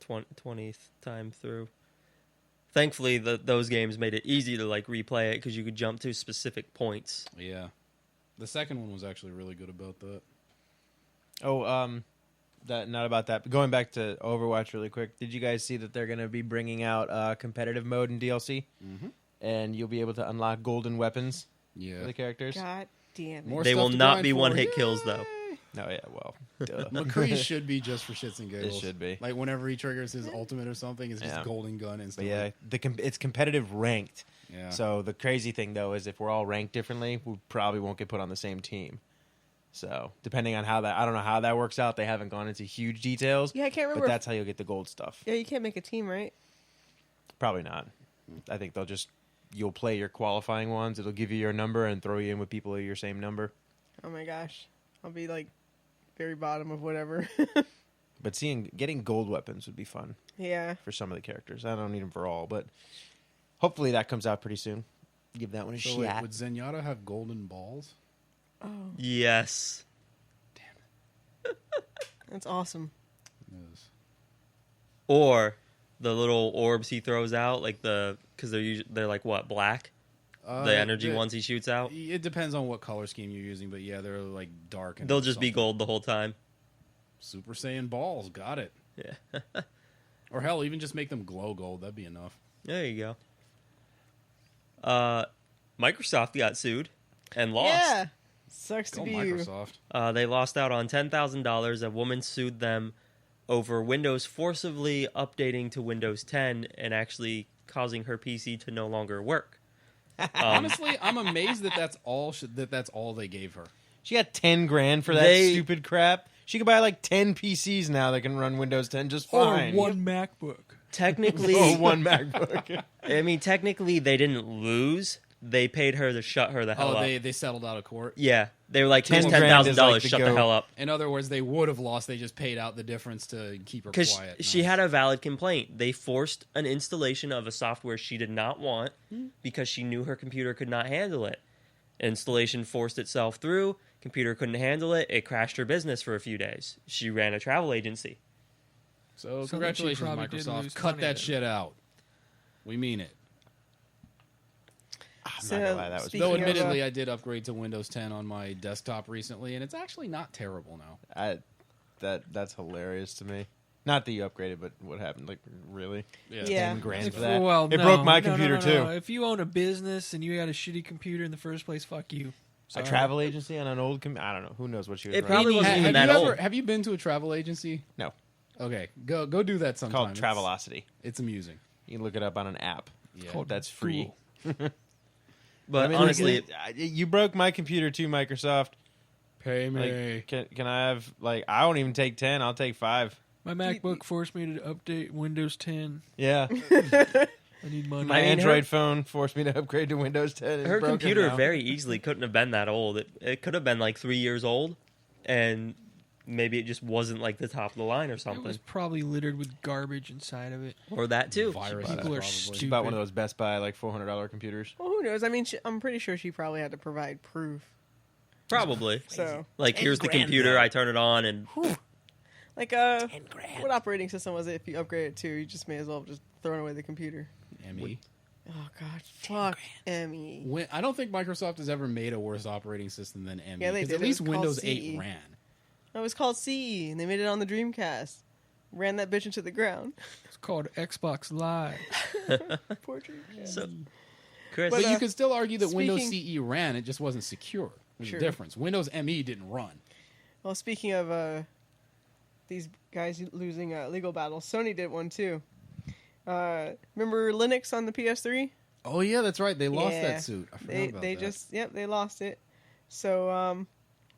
Speaker 10: 20th time through. Thankfully, those games made it easy to replay it because you could jump to specific points.
Speaker 9: Yeah. The second one was actually really good about that.
Speaker 6: Oh, not about that. But going back to Overwatch really quick, did you guys see that they're going to be bringing out competitive mode in DLC?
Speaker 9: Mm-hmm.
Speaker 6: And you'll be able to unlock golden weapons
Speaker 9: Yeah.
Speaker 6: for the characters?
Speaker 8: God damn it.
Speaker 9: More
Speaker 10: They
Speaker 9: stuff
Speaker 10: will
Speaker 9: to
Speaker 10: not
Speaker 9: grind
Speaker 10: be
Speaker 9: for.
Speaker 10: one-hit kills, though.
Speaker 6: No, yeah, well, duh.
Speaker 9: McCree should be just for shits and giggles.
Speaker 6: It should be.
Speaker 9: Like whenever he triggers his ultimate or something, it's just
Speaker 6: Yeah.
Speaker 9: golden gun
Speaker 6: But
Speaker 9: instantly.
Speaker 6: yeah, it's competitive ranked.
Speaker 9: Yeah.
Speaker 6: So the crazy thing, though, is if we're all ranked differently, we probably won't get put on the same team. So depending on how I don't know how that works out. They haven't gone into huge details.
Speaker 8: Yeah, I can't
Speaker 6: But
Speaker 8: remember.
Speaker 6: that's how you'll get the gold stuff.
Speaker 8: Yeah, you can't make a team, right?
Speaker 6: Probably not. I think you'll play your qualifying ones. It'll give you your number and throw you in with people of your same number.
Speaker 8: Oh my gosh. I'll be very bottom of whatever.
Speaker 6: But getting gold weapons would be fun
Speaker 8: Yeah.
Speaker 6: for some of the characters. I don't need them for all, but hopefully that comes out pretty soon. Give that one a
Speaker 9: So wait,
Speaker 6: shot.
Speaker 9: would Zenyatta have golden balls?
Speaker 8: Oh,
Speaker 10: Yes.
Speaker 8: that's awesome.
Speaker 9: Yes.
Speaker 10: Or The little orbs he throws out, like because they're like what, black? The energy ones he shoots out.
Speaker 9: It depends on what color scheme you're using, but yeah, they're like dark. And
Speaker 10: They'll just be gold the whole time.
Speaker 9: Super Saiyan balls, got it.
Speaker 10: Yeah.
Speaker 9: Or hell, even just make them glow gold. That'd be enough.
Speaker 10: There you go. Microsoft got sued and lost.
Speaker 8: Yeah. Sucks to
Speaker 9: Go
Speaker 8: be
Speaker 9: Microsoft.
Speaker 10: They lost out on $10,000. A woman sued them over Windows forcibly updating to Windows 10 and actually causing her PC to no longer work.
Speaker 9: Honestly, I'm amazed that that's all they gave her.
Speaker 6: She got $10,000 for that stupid crap. She could buy like 10 PCs now that can run Windows 10 just fine.
Speaker 7: Or one MacBook.
Speaker 10: Technically,
Speaker 6: one MacBook.
Speaker 10: I mean, technically, they didn't lose. They paid her to shut her the hell up.
Speaker 9: They settled out of court.
Speaker 10: Yeah, they were like, here's
Speaker 6: $10,000
Speaker 10: $10,000.
Speaker 6: is
Speaker 10: Shut the hell up.
Speaker 9: In other words, they would have lost. They just paid out the difference to keep her
Speaker 10: Because
Speaker 9: quiet.
Speaker 10: she had a valid complaint. They forced an installation of a software she did not want because she knew her computer could not handle it. Installation forced itself through. Computer couldn't handle it. It crashed her business for a few days. She ran a travel agency.
Speaker 9: So
Speaker 7: she
Speaker 9: congratulations,
Speaker 7: probably did
Speaker 9: Microsoft.
Speaker 7: lose
Speaker 9: Cut
Speaker 7: money,
Speaker 9: that
Speaker 7: though.
Speaker 9: shit out. We mean it.
Speaker 6: I'm not gonna lie, that was
Speaker 8: speaking
Speaker 9: Though
Speaker 8: of,
Speaker 9: admittedly, I did upgrade to Windows 10 on my desktop recently, and it's actually not terrible now.
Speaker 6: that's hilarious to me. Not that you upgraded, but what happened? Like, really?
Speaker 8: Yeah.
Speaker 6: $10,000 for that?
Speaker 7: Well,
Speaker 6: It
Speaker 7: no,
Speaker 6: broke my
Speaker 7: no,
Speaker 6: computer
Speaker 7: no,
Speaker 6: too.
Speaker 7: no. If you own a business and you had a shitty computer in the first place, fuck you.
Speaker 6: A
Speaker 7: Sorry.
Speaker 6: travel agency on an old I don't know. Who knows what she was
Speaker 10: It
Speaker 6: running.
Speaker 10: probably wasn't even that old.
Speaker 9: Have you been to a travel agency?
Speaker 6: No.
Speaker 9: Okay, go do that
Speaker 6: It's
Speaker 9: sometime.
Speaker 6: called Travelocity.
Speaker 9: It's amusing.
Speaker 6: You can look it up on an app.
Speaker 9: Yeah.
Speaker 6: That's free.
Speaker 10: But
Speaker 6: I mean,
Speaker 10: honestly,
Speaker 6: you broke my computer too, Microsoft.
Speaker 9: Pay me.
Speaker 6: Like, can I have, like, I won't even take 10. I'll take 5.
Speaker 7: My MacBook forced me to update Windows 10.
Speaker 6: Yeah.
Speaker 7: I need money.
Speaker 6: My
Speaker 10: I mean,
Speaker 6: Android phone forced me to upgrade to Windows 10. It's
Speaker 10: her
Speaker 6: broken
Speaker 10: computer
Speaker 6: now.
Speaker 10: very easily couldn't have been that old. It could have been like 3 years old, and maybe it just wasn't like the top of the line or
Speaker 7: It
Speaker 10: something.
Speaker 7: was probably littered with garbage inside of it.
Speaker 10: Or that too.
Speaker 9: Virus.
Speaker 7: People are
Speaker 9: probably.
Speaker 6: She bought one
Speaker 7: stupid.
Speaker 6: of those Best Buy, like, $400 computers.
Speaker 8: Well, who knows? I mean, I'm pretty sure she probably had to provide proof.
Speaker 10: Probably.
Speaker 8: So,
Speaker 10: Like, here's the computer, I turn it on, and
Speaker 8: like, what operating system was it? If you upgrade it to, you just may as well just throw away the computer.
Speaker 9: ME.
Speaker 8: Oh God, fuck ME.
Speaker 9: I don't think Microsoft has ever made a worse operating system than ME.
Speaker 8: Yeah, they
Speaker 9: 'cause
Speaker 8: did.
Speaker 9: At
Speaker 8: It
Speaker 9: least
Speaker 8: was called
Speaker 9: Windows
Speaker 8: CE.
Speaker 9: 8 ran.
Speaker 8: It was called CE, and they made it on the Dreamcast. Ran that bitch into the ground.
Speaker 7: It's called Xbox Live.
Speaker 8: Poor Dreamcast.
Speaker 10: so Chris,
Speaker 9: But
Speaker 8: But,
Speaker 9: you could still argue that Windows
Speaker 8: speaking-
Speaker 9: CE ran. It just wasn't secure. There's
Speaker 8: Sure.
Speaker 9: a difference. Windows ME didn't run.
Speaker 8: Well, speaking of these guys losing legal battles, Sony did one too. Remember Linux on the PS3?
Speaker 9: Oh yeah, that's right. They lost
Speaker 8: Yeah.
Speaker 9: that suit. I forgot about
Speaker 8: They
Speaker 9: that.
Speaker 8: just they lost it. So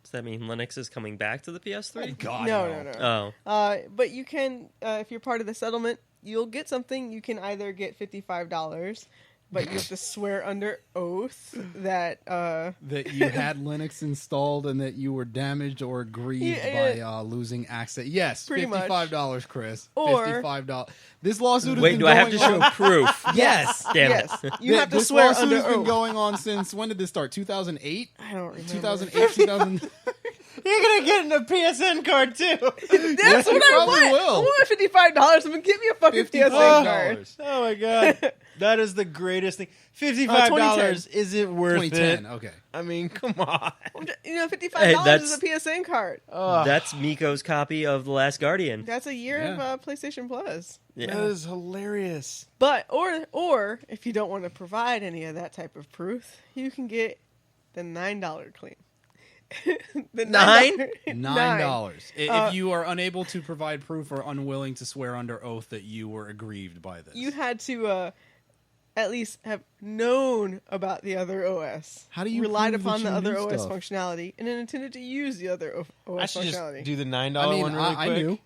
Speaker 10: does that mean Linux is coming back to the PS3?
Speaker 9: God,
Speaker 8: no.
Speaker 10: Oh,
Speaker 8: But you can, if you're part of the settlement, you'll get something. You can either get $55, but you have to swear under oath that
Speaker 9: that you had Linux installed and that you were damaged or aggrieved by losing access. Yes,
Speaker 8: Pretty much.
Speaker 9: $55, Chris.
Speaker 8: Or-
Speaker 9: $55. This lawsuit has
Speaker 10: wait,
Speaker 9: been
Speaker 10: do I have to
Speaker 9: going
Speaker 10: show
Speaker 9: on-
Speaker 10: proof?
Speaker 9: Yes.
Speaker 10: Damn
Speaker 8: yes,
Speaker 10: it.
Speaker 8: you have to
Speaker 9: This
Speaker 8: swear
Speaker 9: lawsuit
Speaker 8: under
Speaker 9: has been
Speaker 8: oath.
Speaker 9: going on since when did this start? 2008?
Speaker 8: I don't remember.
Speaker 9: 2008, 2000.
Speaker 6: You're going to get a PSN card, too.
Speaker 8: That's
Speaker 9: you
Speaker 8: what I
Speaker 9: probably
Speaker 8: want.
Speaker 9: will.
Speaker 8: I want $55. I'm gonna give me a fucking PSN card.
Speaker 9: $55.
Speaker 6: Oh, my God. That is the greatest thing. $55
Speaker 8: 2010.
Speaker 6: isn't worth
Speaker 9: 2010.
Speaker 6: it.
Speaker 9: Okay.
Speaker 6: I mean, come on.
Speaker 8: You know, $55
Speaker 10: Hey,
Speaker 8: is a PSN card.
Speaker 10: That's Miko's copy of The Last Guardian.
Speaker 8: That's a year
Speaker 9: Yeah.
Speaker 8: of PlayStation Plus.
Speaker 6: That
Speaker 10: Yeah.
Speaker 6: is hilarious.
Speaker 8: But or if you don't want to provide any of that type of proof, you can get the $9 claim. The
Speaker 10: Nine?
Speaker 9: $9. If you are unable to provide proof or unwilling to swear under oath that you were aggrieved by this.
Speaker 8: You had to at least have known about the other OS.
Speaker 9: How do you
Speaker 8: relied
Speaker 9: prove that
Speaker 8: upon the
Speaker 9: you
Speaker 8: other
Speaker 9: knew
Speaker 8: OS
Speaker 9: stuff?
Speaker 8: functionality and then intended to use the other OS
Speaker 6: I should
Speaker 8: functionality?
Speaker 6: just do the $9
Speaker 9: I mean,
Speaker 6: one really
Speaker 9: I
Speaker 6: quick.
Speaker 9: knew.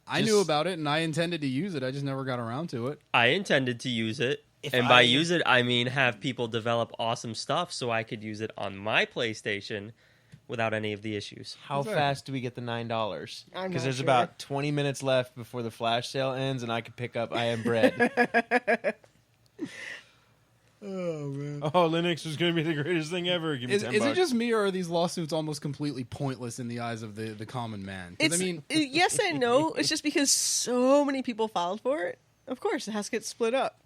Speaker 9: I
Speaker 6: Just-
Speaker 9: knew about it and I intended to use it. I just never got around to it.
Speaker 10: I intended to use it.
Speaker 6: If
Speaker 10: And by
Speaker 6: I-
Speaker 10: use it, I mean have people develop awesome stuff so I could use it on my PlayStation without any of the issues.
Speaker 6: How
Speaker 9: Exactly.
Speaker 6: fast do we get the $9?
Speaker 8: I'm
Speaker 6: Because
Speaker 8: not
Speaker 6: there's
Speaker 8: sure.
Speaker 6: about 20 minutes left before the flash sale ends, and I can pick up I Am Bread.
Speaker 9: Oh, man.
Speaker 6: Oh, Linux is going to be the greatest thing ever. Give me
Speaker 9: Is
Speaker 6: 10
Speaker 9: it
Speaker 6: bucks.
Speaker 9: just me, or are these lawsuits almost completely pointless in the eyes of the common man? 'Cause,
Speaker 8: It's,
Speaker 9: I mean,
Speaker 8: yes and no. It's just because so many people filed for it Of course, it has to get split up.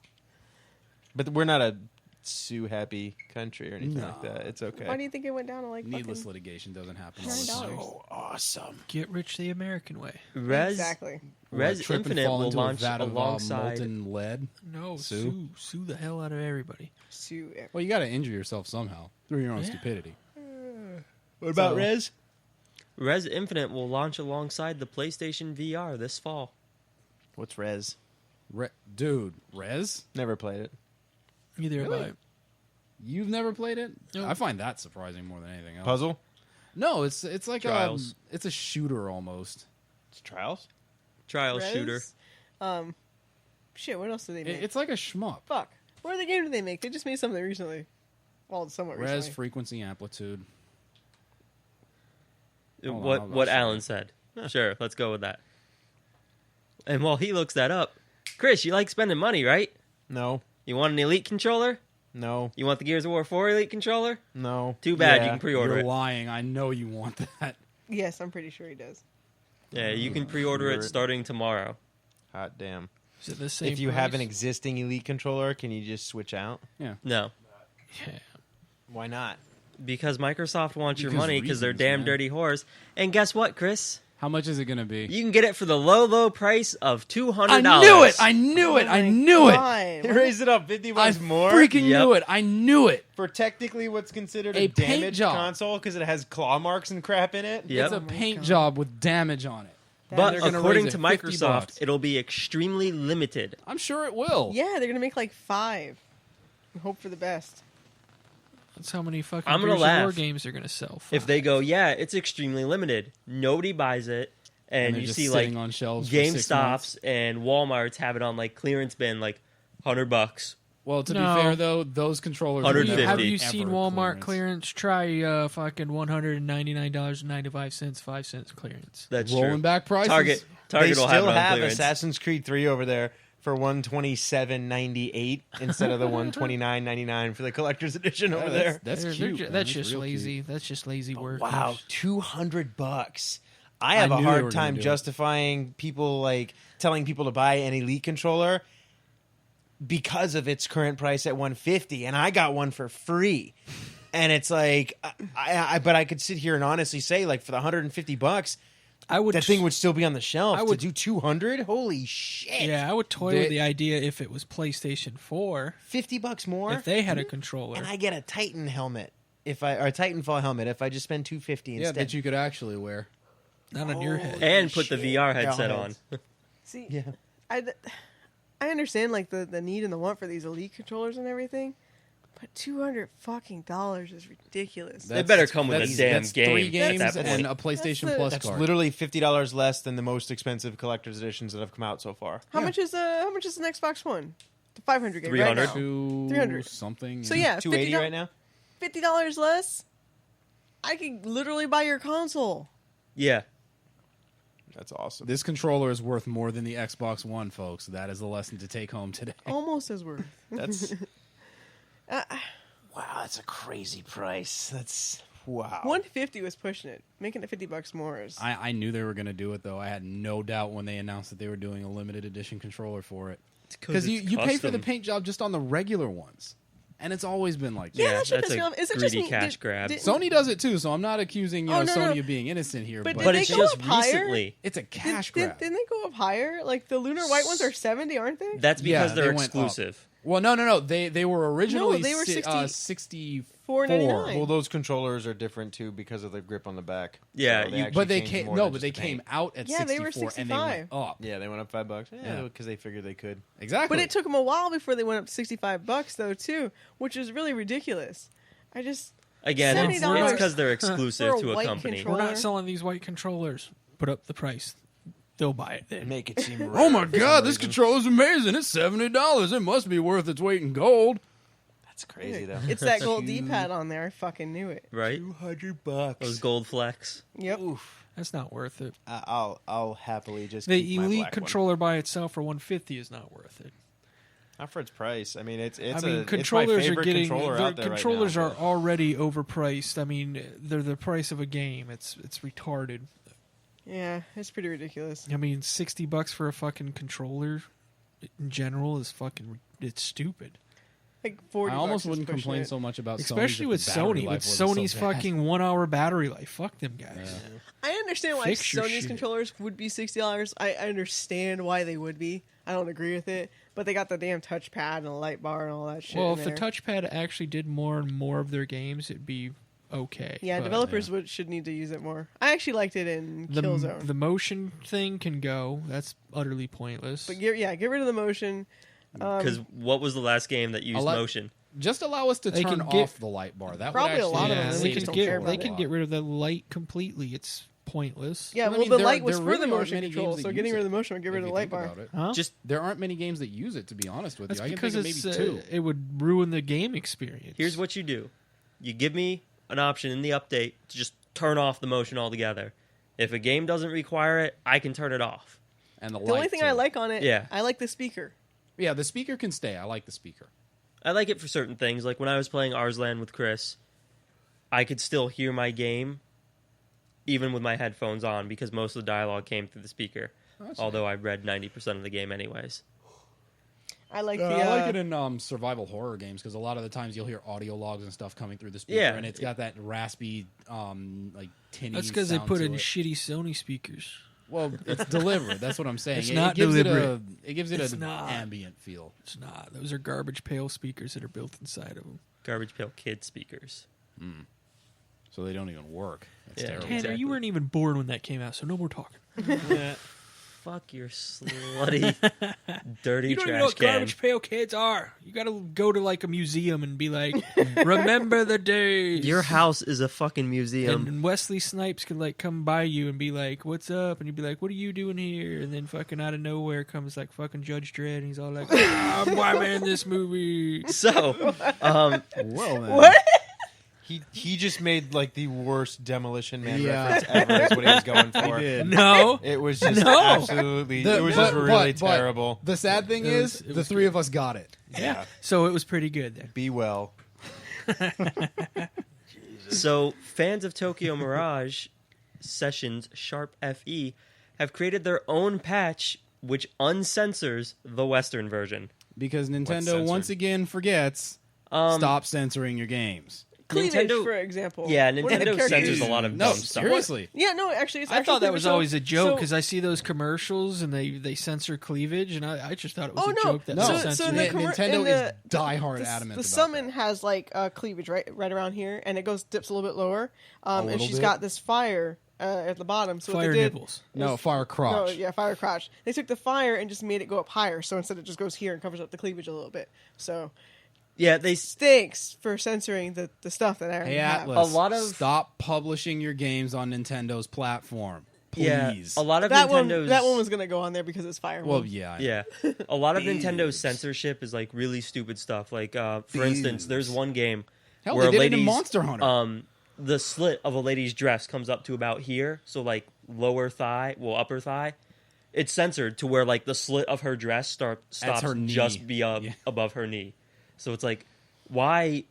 Speaker 6: But we're not a sue happy country or anything like that. It's okay.
Speaker 8: Why do you think it went down to like
Speaker 9: Needless
Speaker 8: fucking
Speaker 9: litigation doesn't happen all the
Speaker 8: $9?
Speaker 9: time.
Speaker 6: So awesome.
Speaker 7: Get rich the American way.
Speaker 10: Res
Speaker 8: Exactly.
Speaker 10: Res
Speaker 9: Trip and
Speaker 10: Infinite
Speaker 9: fall
Speaker 10: will
Speaker 9: into a
Speaker 10: launch
Speaker 9: vat of,
Speaker 10: alongside.
Speaker 9: molten lead.
Speaker 7: No,
Speaker 9: Sue?
Speaker 7: sue the hell out of everybody.
Speaker 8: Sue.
Speaker 9: Well, you got to injure yourself somehow through your own
Speaker 7: Yeah.
Speaker 9: stupidity.
Speaker 6: What about
Speaker 9: So-
Speaker 6: Rez?
Speaker 10: Res Infinite will launch alongside the PlayStation VR this fall.
Speaker 6: What's Rez?
Speaker 9: Dude, Rez?
Speaker 6: Never played it.
Speaker 7: Neither
Speaker 9: Really?
Speaker 7: have I.
Speaker 9: You've never played it?
Speaker 7: No.
Speaker 9: I find that surprising more than anything else.
Speaker 6: Puzzle?
Speaker 9: No, it's like
Speaker 10: Trials.
Speaker 9: it's a shooter almost.
Speaker 6: It's Trials?
Speaker 10: Trial
Speaker 8: Rez?
Speaker 10: shooter.
Speaker 8: Shit, what else did they make?
Speaker 9: It's like a shmup.
Speaker 8: Fuck. What other game did they make? They just made something recently. Well, somewhat
Speaker 9: Res,
Speaker 8: recently.
Speaker 9: frequency, amplitude. Hold on,
Speaker 10: What
Speaker 9: I'll
Speaker 10: what
Speaker 9: show you.
Speaker 10: Alan said. Sure, let's go with that. And while he looks that up, Chris, you like spending money, right?
Speaker 6: No.
Speaker 10: You want an Elite controller?
Speaker 6: No.
Speaker 10: You want the Gears of War 4 Elite controller?
Speaker 6: No.
Speaker 10: Too bad, you
Speaker 6: Yeah.
Speaker 10: can pre-order
Speaker 9: You're
Speaker 10: it.
Speaker 9: lying. I know you want that.
Speaker 8: Yes, I'm pretty sure he does.
Speaker 10: Yeah, you can pre-order it
Speaker 6: Weird.
Speaker 10: starting tomorrow.
Speaker 6: Hot damn.
Speaker 7: Is it the same
Speaker 6: If you have an
Speaker 7: price?
Speaker 6: existing Elite controller, can you just switch out?
Speaker 10: No,
Speaker 7: Yeah.
Speaker 6: Why not?
Speaker 10: because Microsoft wants your
Speaker 9: Because
Speaker 10: money because they're
Speaker 9: reasons,
Speaker 10: damn
Speaker 9: man.
Speaker 10: dirty whores. And guess what, Chris?
Speaker 9: How much is it going to be?
Speaker 10: You can get it for the low price of $200.
Speaker 9: I knew it. I knew it. I knew it.
Speaker 8: Fine.
Speaker 6: He raised it up 50
Speaker 9: I
Speaker 6: bucks more
Speaker 9: freaking
Speaker 10: Yep.
Speaker 9: knew it. I knew it.
Speaker 6: for technically what's considered
Speaker 9: A
Speaker 6: a
Speaker 9: paint
Speaker 6: damaged
Speaker 9: job.
Speaker 6: console because it has claw marks and crap in it.
Speaker 10: Yep.
Speaker 9: It's a paint job with damage on it.
Speaker 10: But
Speaker 9: they're gonna
Speaker 10: according
Speaker 9: raise
Speaker 10: to
Speaker 9: it 50
Speaker 10: Microsoft,
Speaker 9: bucks.
Speaker 10: it'll be extremely limited.
Speaker 9: I'm sure it will.
Speaker 8: Yeah, they're gonna make like 5. And hope for the best.
Speaker 7: That's how many fucking
Speaker 10: I'm gonna
Speaker 7: Gears of War
Speaker 10: laugh.
Speaker 7: games they're gonna sell.
Speaker 10: If they go, yeah, it's extremely limited, nobody buys it, and
Speaker 9: they're
Speaker 10: you
Speaker 9: just
Speaker 10: see like
Speaker 9: sitting on shelves for 6 months.
Speaker 10: GameStops and Walmart's have it on like clearance bin, like $100.
Speaker 9: Well, to
Speaker 7: No.
Speaker 9: be fair though, those controllers.
Speaker 10: Have
Speaker 9: are
Speaker 10: you-
Speaker 9: never
Speaker 10: have
Speaker 7: you
Speaker 9: ever
Speaker 7: seen Walmart
Speaker 9: clearance.
Speaker 7: Try fucking $199.95, 5 cents clearance.
Speaker 10: That's
Speaker 9: Rolling
Speaker 10: true.
Speaker 9: back prices.
Speaker 10: Target
Speaker 6: They
Speaker 10: will
Speaker 6: still
Speaker 10: have it on
Speaker 6: have
Speaker 10: clearance.
Speaker 6: Assassin's Creed 3 over there for $127.98 instead of the $129.99 for the collector's edition over there.
Speaker 9: That's
Speaker 7: They're
Speaker 9: cute.
Speaker 7: ju-
Speaker 9: man.
Speaker 7: that's just
Speaker 9: real
Speaker 7: lazy.
Speaker 9: cute.
Speaker 7: That's just lazy work.
Speaker 6: Wow, $200. I have
Speaker 9: I
Speaker 6: a
Speaker 9: knew they were
Speaker 6: hard
Speaker 9: gonna
Speaker 6: time
Speaker 9: do it.
Speaker 6: justifying people like telling people to buy an Elite controller because of its current price at $150, and I got one for free. And it's like, but I could sit here and honestly say, like, for the $150,
Speaker 7: I would.
Speaker 6: that thing would still be on the shelf.
Speaker 7: I would-
Speaker 6: to do 200. Holy shit!
Speaker 7: Yeah, I would toy
Speaker 9: They-
Speaker 7: with the idea if it was PlayStation 4.
Speaker 6: $50 more,
Speaker 7: If they had a controller.
Speaker 6: and I get a Titan helmet or a Titanfall helmet if I just spend $250
Speaker 9: Yeah,
Speaker 6: instead.
Speaker 9: that you could actually wear.
Speaker 7: Not on your head.
Speaker 10: and put the
Speaker 6: Shit.
Speaker 10: VR headset
Speaker 6: Yeah,
Speaker 10: on.
Speaker 8: See,
Speaker 6: Yeah.
Speaker 8: I understand like the need and the want for these Elite controllers and everything, but $200 fucking dollars is ridiculous.
Speaker 10: They better come with a damn
Speaker 9: that's
Speaker 10: game
Speaker 9: 3
Speaker 10: at
Speaker 9: games
Speaker 10: that
Speaker 9: and
Speaker 10: point.
Speaker 9: a PlayStation
Speaker 8: That's
Speaker 9: Plus
Speaker 6: That's
Speaker 9: card.
Speaker 6: literally $50 less than the most expensive collector's editions that have come out so far.
Speaker 8: How much is an Xbox One? The 500 gig right
Speaker 10: 300?
Speaker 8: now.
Speaker 9: 200 something.
Speaker 8: So yeah,
Speaker 6: $280 right now.
Speaker 8: $50 less. I could literally buy your console.
Speaker 10: Yeah.
Speaker 6: That's awesome.
Speaker 9: This controller is worth more than the Xbox One, folks. That is the lesson to take home today.
Speaker 8: Almost as worth.
Speaker 6: That's wow. That's a crazy price. That's wow.
Speaker 8: 150 was pushing it. Making it $50 more is.
Speaker 9: I knew they were going to do it, though. I had no doubt when they announced that they were doing a limited edition controller for it. Because
Speaker 10: it's
Speaker 9: you pay for the
Speaker 10: custom.
Speaker 9: paint job just on the regular ones. And it's always been like
Speaker 8: Yeah,
Speaker 9: that.
Speaker 8: that shit
Speaker 10: that's
Speaker 8: pissed me
Speaker 10: a
Speaker 8: off. Is it
Speaker 10: greedy
Speaker 8: just me?
Speaker 10: cash grab.
Speaker 9: Sony does it too, so I'm not accusing
Speaker 8: Oh, no,
Speaker 9: Sony
Speaker 8: no.
Speaker 9: of being innocent here,
Speaker 8: But
Speaker 9: but,
Speaker 8: did
Speaker 10: But
Speaker 8: they
Speaker 10: it's
Speaker 8: go
Speaker 10: just
Speaker 8: up higher?
Speaker 10: recently.
Speaker 9: it's a cash grab.
Speaker 8: Didn't they go up higher? Like the lunar white ones are 70, aren't they?
Speaker 10: That's because
Speaker 9: Yeah,
Speaker 10: they're
Speaker 9: they went up.
Speaker 10: exclusive.
Speaker 9: Well, no. They were originally
Speaker 8: No, they were
Speaker 9: 64.
Speaker 8: $4.99.
Speaker 6: Well, those controllers are different too because of the grip on the back.
Speaker 10: Yeah,
Speaker 6: So
Speaker 10: you-
Speaker 6: actually
Speaker 9: But they
Speaker 6: changed
Speaker 9: came
Speaker 6: more than
Speaker 9: but
Speaker 6: just
Speaker 9: they
Speaker 6: the
Speaker 9: came
Speaker 6: paint.
Speaker 9: out at
Speaker 8: Yeah,
Speaker 9: 64
Speaker 8: they were
Speaker 9: and they
Speaker 8: 65.
Speaker 9: went up.
Speaker 6: Yeah, they went up $5. Yeah,
Speaker 9: Yeah.
Speaker 6: because they figured they could.
Speaker 9: Exactly.
Speaker 8: But it took them a while before they went up to $65 though too, which is really ridiculous. I just
Speaker 10: Again, it's
Speaker 8: $70
Speaker 10: because they're exclusive
Speaker 8: for a
Speaker 10: to a
Speaker 8: white
Speaker 10: company.
Speaker 8: controller.
Speaker 7: We're not selling these white controllers. Put up the price. They'll buy it then.
Speaker 6: Make it seem.
Speaker 9: Oh my
Speaker 6: rare for
Speaker 9: god,
Speaker 6: some
Speaker 9: this
Speaker 6: reason.
Speaker 9: controller's amazing. It's $70. It must be worth its weight in gold.
Speaker 6: That's crazy though.
Speaker 8: it's that gold D-pad on there. I fucking knew it.
Speaker 10: Right?
Speaker 6: $200.
Speaker 10: Those gold flecks.
Speaker 8: Yep.
Speaker 7: That's not worth it.
Speaker 6: I'll happily just
Speaker 7: The
Speaker 6: keep my
Speaker 7: Elite
Speaker 6: black one.
Speaker 7: controller by itself for $150 is not worth it.
Speaker 6: Not for its price. I mean, it's
Speaker 7: controllers
Speaker 6: my
Speaker 7: are
Speaker 6: favorite
Speaker 7: getting
Speaker 6: controller
Speaker 7: their
Speaker 6: out there
Speaker 7: controllers
Speaker 6: right now,
Speaker 7: are already overpriced. I mean, they're the price of a game. It's retarded.
Speaker 8: Yeah, it's pretty ridiculous.
Speaker 7: I mean, $60 for a fucking controller. in general is fucking. It's stupid.
Speaker 8: Like 40
Speaker 9: I almost
Speaker 8: bucks is
Speaker 9: wouldn't
Speaker 8: pushing
Speaker 9: complain
Speaker 8: it.
Speaker 9: so much about
Speaker 7: Especially
Speaker 9: Sony's
Speaker 7: with
Speaker 9: if the battery
Speaker 7: Sony.
Speaker 9: life
Speaker 7: With
Speaker 9: wasn't
Speaker 7: Sony's
Speaker 9: so bad.
Speaker 7: fucking 1 hour battery life. Fuck them guys.
Speaker 9: Yeah.
Speaker 8: I understand why
Speaker 7: Fix your
Speaker 8: Sony's
Speaker 7: shit.
Speaker 8: controllers would be $60. I understand why they would be. I don't agree with it, but they got the damn touchpad and the light bar and all that shit.
Speaker 7: Well,
Speaker 8: in
Speaker 7: if the
Speaker 8: there.
Speaker 7: touchpad actually did more and more of their games, it'd be okay.
Speaker 8: Yeah,
Speaker 7: but
Speaker 8: developers should need to use it more. I actually liked it in Killzone.
Speaker 7: the motion thing can go. That's utterly pointless.
Speaker 8: But get rid of the motion.
Speaker 10: Because what was the last game that used motion?
Speaker 9: Just allow us to
Speaker 7: They
Speaker 9: turn
Speaker 7: can get-
Speaker 9: off the light bar. That
Speaker 8: Probably a
Speaker 9: would
Speaker 8: lot
Speaker 9: actually
Speaker 8: of them,
Speaker 7: they
Speaker 8: we
Speaker 9: save
Speaker 8: just
Speaker 7: can
Speaker 8: don't care
Speaker 7: get
Speaker 8: about
Speaker 7: they
Speaker 8: it.
Speaker 7: can get rid of the light completely. It's pointless.
Speaker 8: Yeah,
Speaker 9: I
Speaker 8: well,
Speaker 9: mean,
Speaker 8: the
Speaker 9: there-
Speaker 8: light was
Speaker 9: there
Speaker 8: for the
Speaker 9: really aren't
Speaker 8: motion
Speaker 9: many
Speaker 8: control,
Speaker 9: games
Speaker 8: so
Speaker 9: that
Speaker 8: getting
Speaker 9: use
Speaker 8: rid of
Speaker 9: it,
Speaker 8: the motion would get rid
Speaker 9: if
Speaker 8: of the
Speaker 9: you
Speaker 8: light
Speaker 9: think
Speaker 8: bar.
Speaker 9: about it.
Speaker 7: Huh?
Speaker 10: Just
Speaker 9: There aren't many games that use it, to be honest with
Speaker 7: That's
Speaker 9: you. I can
Speaker 7: because
Speaker 9: think of
Speaker 7: it's
Speaker 9: maybe two.
Speaker 7: it would ruin the game experience.
Speaker 10: here's what you do: you give me an option in the update to just turn off the motion altogether. If a game doesn't require it, I can turn it off.
Speaker 9: And the
Speaker 8: The only thing
Speaker 9: too.
Speaker 8: I like on it,
Speaker 10: Yeah.
Speaker 8: I like the speaker.
Speaker 9: Yeah, the speaker can stay. I like the speaker.
Speaker 10: I like it for certain things. Like when I was playing Arslan with Chris, I could still hear my game even with my headphones on because most of the dialogue came through the speaker. Although I read 90% of the game anyways.
Speaker 8: I like
Speaker 9: I like it in survival horror games because a lot of the times you'll hear audio logs and stuff coming through the speaker,
Speaker 10: Yeah.
Speaker 9: and it's got that raspy, like tinny.
Speaker 7: That's because they
Speaker 9: sound
Speaker 7: put
Speaker 9: to
Speaker 7: in
Speaker 9: it.
Speaker 7: shitty Sony speakers.
Speaker 9: Well, it's delivered. That's what I'm saying.
Speaker 7: It's
Speaker 9: It
Speaker 7: not
Speaker 9: gives
Speaker 7: deliberate.
Speaker 9: It gives it
Speaker 7: It's
Speaker 9: an
Speaker 7: not.
Speaker 9: ambient feel.
Speaker 7: It's not. Those are garbage pail speakers that are built inside of them.
Speaker 10: Garbage Pail Kid speakers.
Speaker 9: So they don't even work. That's
Speaker 10: Yeah.
Speaker 9: terrible.
Speaker 7: Tanner,
Speaker 10: Exactly.
Speaker 7: you weren't even born when that came out, so no more talking.
Speaker 10: Fuck your slutty, dirty
Speaker 7: You don't even know
Speaker 10: trash
Speaker 7: what
Speaker 10: can.
Speaker 7: garbage pail kids are. You got to go to like a museum and be like, remember the days.
Speaker 10: Your house is a fucking museum.
Speaker 7: And Wesley Snipes could like come by you and be like, "What's up?" And you'd be like, "What are you doing here?" And then fucking out of nowhere comes like fucking Judge Dredd, and he's all like, "Why am I in this movie?"
Speaker 10: So,
Speaker 9: Whoa, man.
Speaker 8: What?
Speaker 6: He just made like the worst Demolition Man
Speaker 9: Yeah.
Speaker 6: reference ever. Is what he was going for.
Speaker 9: did.
Speaker 7: No,
Speaker 6: It was just
Speaker 7: No.
Speaker 6: absolutely.
Speaker 9: The-
Speaker 6: it was just
Speaker 9: but-
Speaker 6: really
Speaker 9: but-
Speaker 6: terrible.
Speaker 9: The sad thing
Speaker 7: It was-
Speaker 9: is,
Speaker 7: it
Speaker 9: the
Speaker 7: was
Speaker 9: three of us got it.
Speaker 6: Yeah.
Speaker 7: so it was pretty good then.
Speaker 6: Be well.
Speaker 10: So, fans of Tokyo Mirage Sessions Sharp FE have created their own patch which uncensors the Western version.
Speaker 9: Because Nintendo
Speaker 6: censored?
Speaker 9: once again forgets stop censoring your games.
Speaker 8: Cleavage,
Speaker 10: Nintendo-
Speaker 8: for example.
Speaker 10: Yeah,
Speaker 8: One of the
Speaker 10: Nintendo
Speaker 8: characters-
Speaker 10: censors a lot of
Speaker 9: No,
Speaker 10: dumb stuff.
Speaker 9: seriously.
Speaker 8: Yeah, no, actually, it's
Speaker 7: I
Speaker 8: actual
Speaker 7: thought that
Speaker 8: cleavage.
Speaker 7: was
Speaker 8: So-
Speaker 7: always a joke
Speaker 8: so-
Speaker 7: because I see those commercials and they censor cleavage, and I just thought it was
Speaker 8: Oh
Speaker 7: a
Speaker 8: no!
Speaker 7: joke that
Speaker 9: No.
Speaker 7: they
Speaker 8: so
Speaker 7: censored
Speaker 8: in the
Speaker 7: it.
Speaker 9: Nintendo
Speaker 8: in the,
Speaker 9: is diehard
Speaker 8: the,
Speaker 9: adamant
Speaker 8: The
Speaker 9: about
Speaker 8: summon
Speaker 9: that.
Speaker 8: has like cleavage right around here, and it dips a little bit lower. And
Speaker 9: little
Speaker 8: she's
Speaker 9: bit?
Speaker 8: got this fire at the bottom. So
Speaker 7: Fire
Speaker 8: what they did,
Speaker 7: nipples.
Speaker 9: No, fire crotch.
Speaker 8: No, yeah, fire crotch. They took the fire and just made it go up higher. So instead, it just goes here and covers up the cleavage a little bit. So
Speaker 10: Yeah, they
Speaker 8: stinks for censoring the stuff that I already
Speaker 9: Hey,
Speaker 8: have.
Speaker 9: Atlas,
Speaker 10: A lot of-
Speaker 9: stop publishing your games on Nintendo's platform. Please.
Speaker 10: yeah, a lot of
Speaker 8: That one
Speaker 10: Nintendo's
Speaker 8: was gonna go on there because it's fire.
Speaker 9: Well, yeah.
Speaker 10: Yeah, a lot of Nintendo's censorship is like really stupid stuff. Like, for instance, there's one game
Speaker 9: Hell,
Speaker 10: where
Speaker 9: they
Speaker 10: a
Speaker 9: did it in
Speaker 10: lady's
Speaker 9: Monster Hunter.
Speaker 10: the slit of a lady's dress comes up to about here, so like upper thigh. It's censored to where like the slit of her dress stops
Speaker 9: her knee.
Speaker 10: just
Speaker 9: Yeah.
Speaker 10: above her knee. So it's like, why